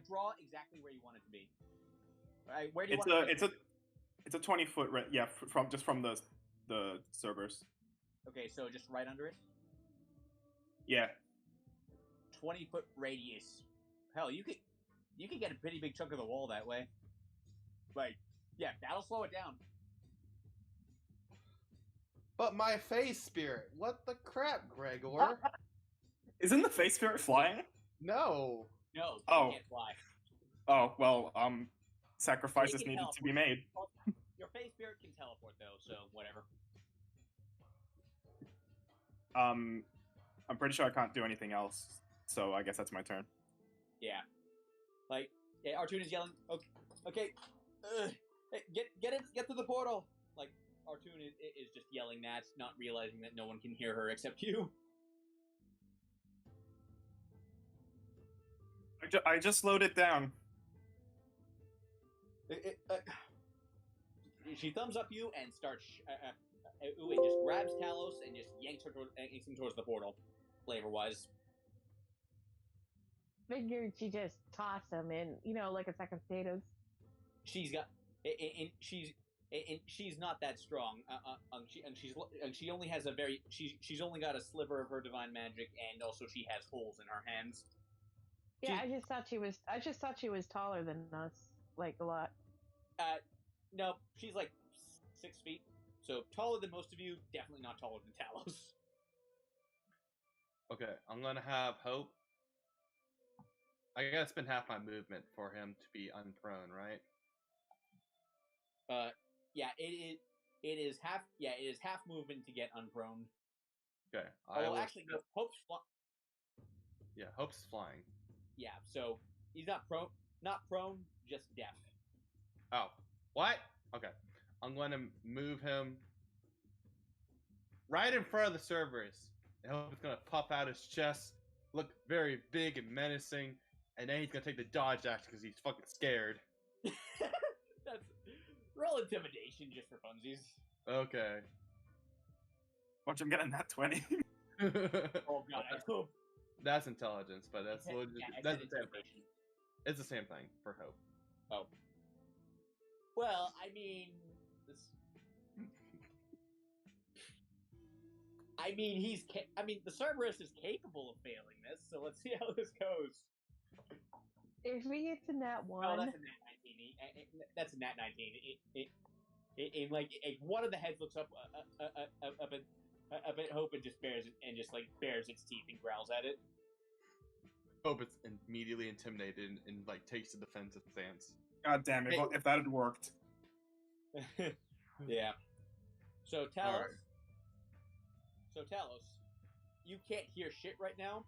draw exactly where you want it to be. All right, where do you want it to be? It's a 20-foot from the servers. Okay, so just right under it. Yeah. 20-foot radius. Hell, you could get a pretty big chunk of the wall that way. Yeah, that'll slow it down. But my face spirit, what the crap, Gregor? Isn't the face spirit flying? No. No, Oh. you can't fly. Oh well, sacrifices can needed to be made. Your face spirit can teleport though, so whatever. I'm pretty sure I can't do anything else, so I guess that's my turn. Yeah. Artoon is yelling. Okay. Hey, get to the portal. Artoon is just yelling that, not realizing that no one can hear her except you. I just slowed it down. She thumbs up you and starts. And just grabs Talos and just yanks him towards the portal, flavor-wise. Figured she just toss him in, like a sack of potatoes. She's got, and she's not that strong. She only has she's only got a sliver of her divine magic, and also she has holes in her hands. Yeah, I just thought she was taller than us, a lot. No, she's 6 feet, so taller than most of you. Definitely not taller than Talos. Okay, I'm gonna have Hope. I gotta spend half my movement for him to be unprone, right? Yeah, it is half. Yeah, it is half movement to get unprone. Okay. Actually, no. Hope's Yeah, Hope's flying. Yeah, so he's not prone, just deaf. Oh, what? Okay, I'm going to move him right in front of the servers. And Hope is going to puff out his chest, look very big and menacing, and then he's going to take the dodge action because he's fucking scared. That's roll intimidation just for funsies. Okay. Watch him get in that 20. Oh god. That's intelligence, but that's that's the same thing. It's the same thing for Hope. Oh. Well, I mean, the Cerberus is capable of failing this, so let's see how this goes. If we get to nat 1... Oh, that's a nat 19. That's a nat 19. One of the heads looks up at Hope and just bares its teeth and growls at it. Hope is immediately intimidated and takes the defensive stance. God damn it! Hey. Well, if that had worked. Yeah. So Talos. you can't hear shit right now.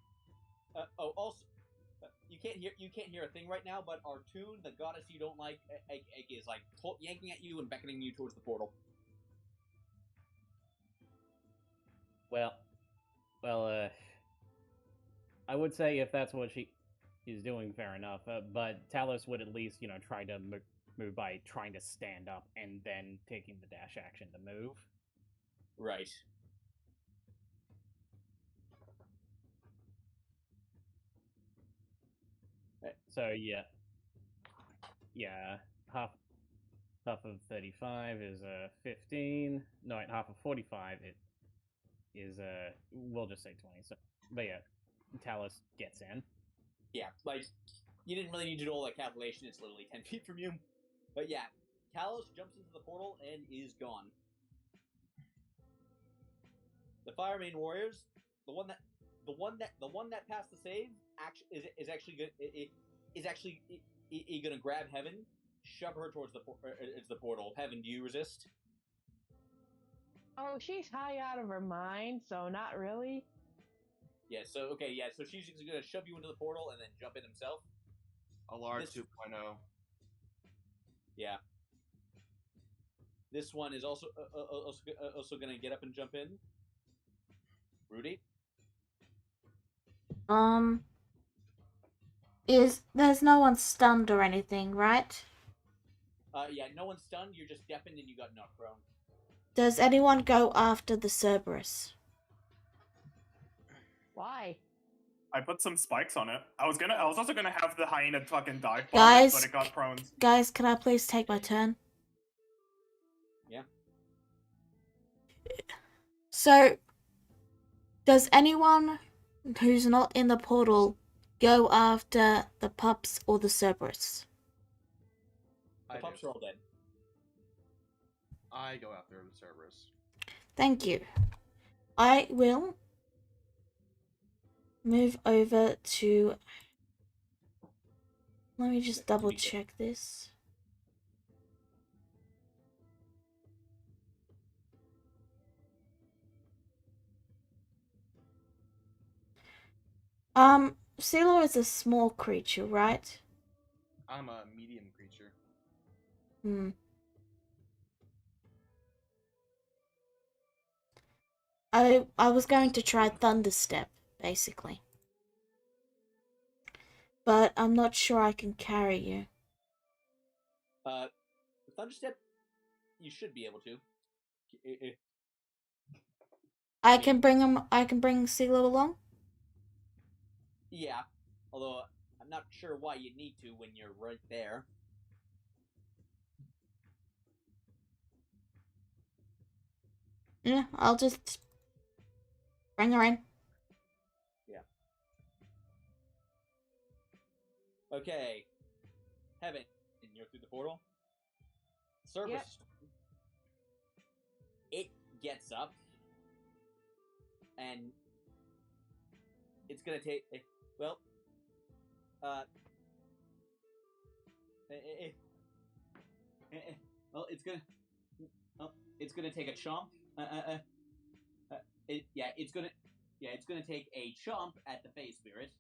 Also, you can't hear a thing right now. But Artune, the goddess you don't like, is like yanking at you and beckoning you towards the portal. Well, I would say if that's what she is doing, fair enough. But Talos would at least, try to move by trying to stand up and then taking the dash action to move. Right. So half of 35 is 15. No, wait, half of 45 it is we'll just say 20. So, but yeah, Talos gets in. Yeah, like you didn't really need to do all that calculation. It's literally 10 feet from you. But yeah, Talos jumps into the portal and is gone. The Fire Main Warriors, the one that passed the save, is actually good. Is actually gonna grab Heaven, shove her towards the portal. Heaven, do you resist? Oh, she's high out of her mind, so not really. Yeah. So okay. Yeah. So she's gonna shove you into the portal and then jump in himself. Alar This- 2.0. Yeah. This one is also gonna get up and jump in. Rudy. There's no one stunned or anything, right? Yeah. No one's stunned. You're just deafened and you got knocked prone. Does anyone go after the Cerberus? Why? I put some spikes on it. I was also gonna have the hyena fucking dive bomb Guys, it, but it got prone. Guys, can I please take my turn? Yeah. So, does anyone who's not in the portal go after the pups or the Cerberus? The pups are all dead. I go after the Cerberus. Thank you. I will move over to... Let me just double check this. Silo is a small creature, right? I'm a medium creature. I was going to try Thunder Step, basically. But I'm not sure I can carry you. Thunderstep, you should be able to. I can bring Silo along? Yeah, although I'm not sure why you need to when you're right there. Yeah, I'll just bring her in. Yeah. Okay. Heaven, you're through the portal. Cerberus. Yep. It gets up, and it's gonna take. Well, well, it's gonna. Well, it's gonna take a chomp. It's gonna take a chomp at the face spirit.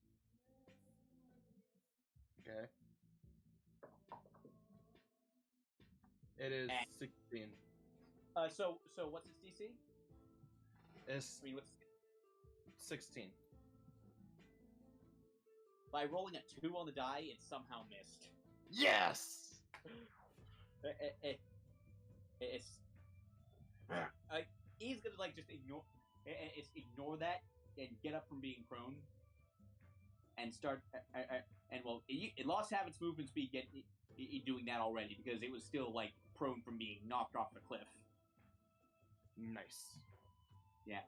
Okay. It is And- 16. So what's its DC? It's I mean, what's 16. by rolling a 2 on the die, it somehow missed. Yes! It's he's gonna like just ignore that and get up from being prone and start and well, it lost half its movement speed doing that already because it was still like prone from being knocked off the cliff. Nice. Yeah,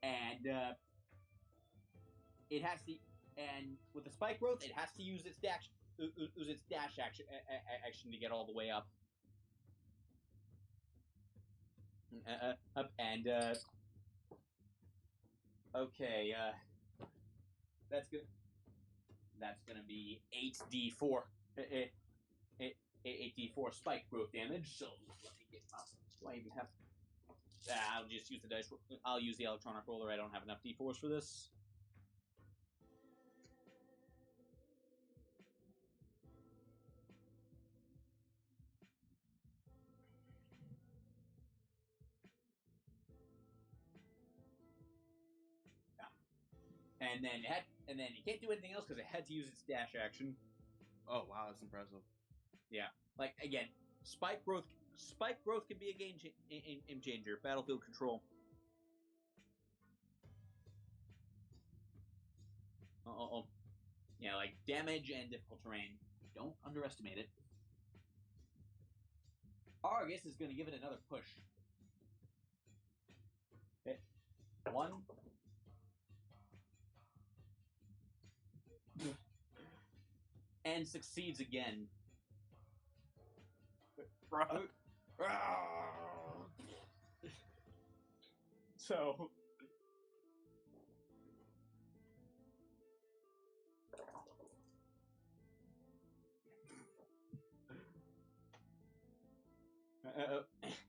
and it has to, and with the spike growth, it has to use its dash action to get all the way up. And okay, that's gonna be 8d4, 8d4 spike growth damage. So let me get up. Do I even have? I'll just use the dice. I'll use the electronic roller. I don't have enough d4s for this. And then he can't do anything else because it had to use its dash action. Oh wow, that's impressive. Yeah, like again, spike growth can be a game changer. Battlefield control. Yeah, like damage and difficult terrain. Don't underestimate it. Argus is going to give it another push. Okay. 1. And succeeds again. So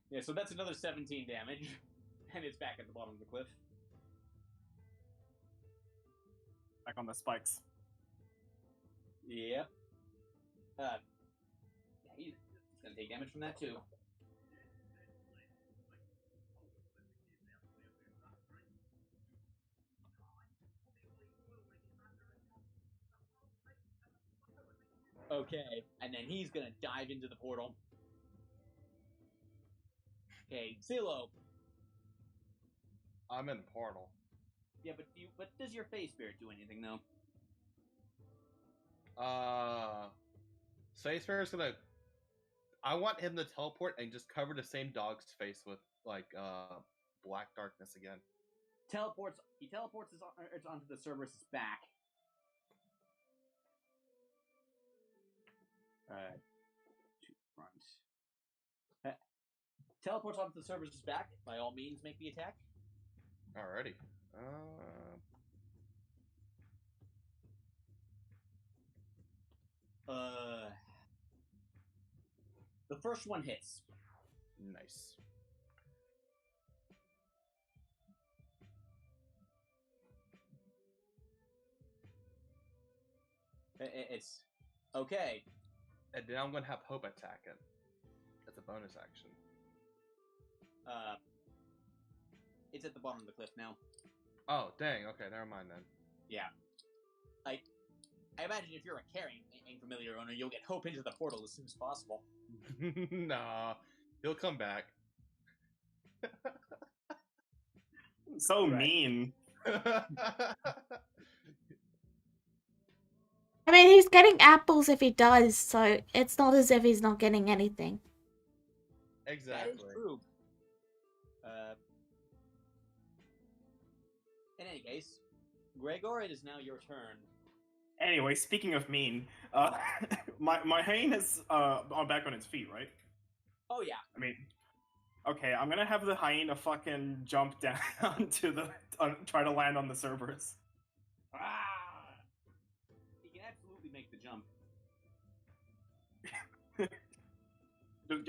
yeah, so that's another 17 damage, and it's back at the bottom of the cliff. Back on the spikes. Yep. Yeah, he's gonna take damage from that too. Okay, and then he's gonna dive into the portal. Okay, Zillow. I'm in the portal. Yeah, but does your phase spirit do anything though? Spacefarer's gonna. I want him to teleport and just cover the same dog's face with like black darkness again. He teleports onto the Cerberus's back. To front. Teleports onto the Cerberus's back. By all means, make the attack. Alrighty. The first one hits. Nice. It's okay. And then I'm gonna have Hope attack it. That's a bonus action. It's at the bottom of the cliff now. Oh dang! Okay, never mind then. Yeah. I imagine if you're a carrying familiar owner, you'll get Hope into the portal as soon as possible. Nah, he'll come back. So mean. I mean, he's getting apples if he does, so it's not as if he's not getting anything. Exactly. That is true. In any case, Gregor, it is now your turn. Anyway, speaking of mean, my hyena's back on its feet, right? Oh yeah. I mean, okay, I'm gonna have the hyena fucking jump down try to land on the Cerberus. He can absolutely make the jump.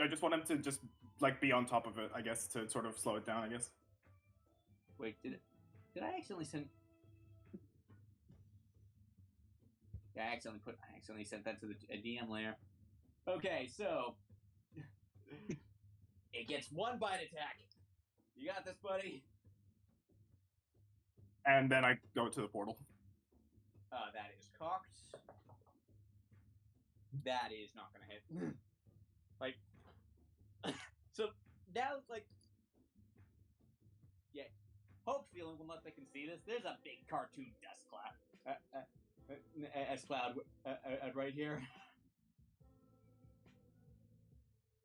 I just want him to just like be on top of it, I guess, to sort of slow it down, I guess. Wait, did I accidentally send? Yeah, I accidentally sent that to the DM layer. Okay, so it gets 1 bite attack. You got this, buddy. And then I go to the portal. That is cocked. That is not gonna hit. Like, so now, like, yeah, Hope's the only one left that can see this. There's a big cartoon dust cloud. S-Cloud right here.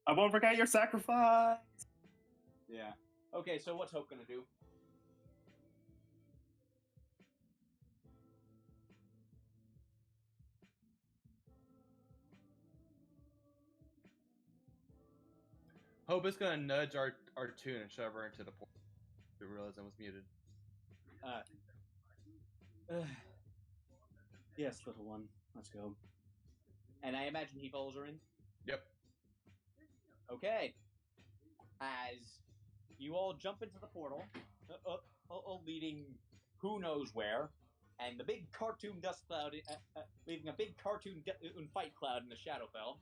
I won't forget your sacrifice! Yeah. Okay, so what's Hope gonna do? Hope is gonna nudge our tune and shove her into the portal. To realize I was muted. Yes, little one. Let's go. And I imagine he follows her in? Yep. Okay. As you all jump into the portal, leading who knows where, and the big cartoon dust cloud, leaving a big cartoon fight cloud in the Shadowfell.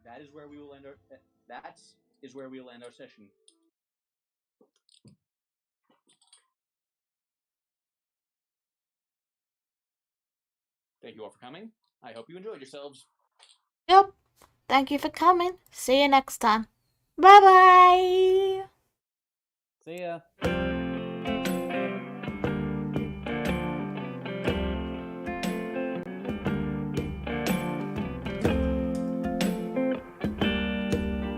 That is where we will end our. That is where we will end our session. Thank you all for coming. I hope you enjoyed yourselves. Yep. Thank you for coming. See you next time. Bye bye. See ya.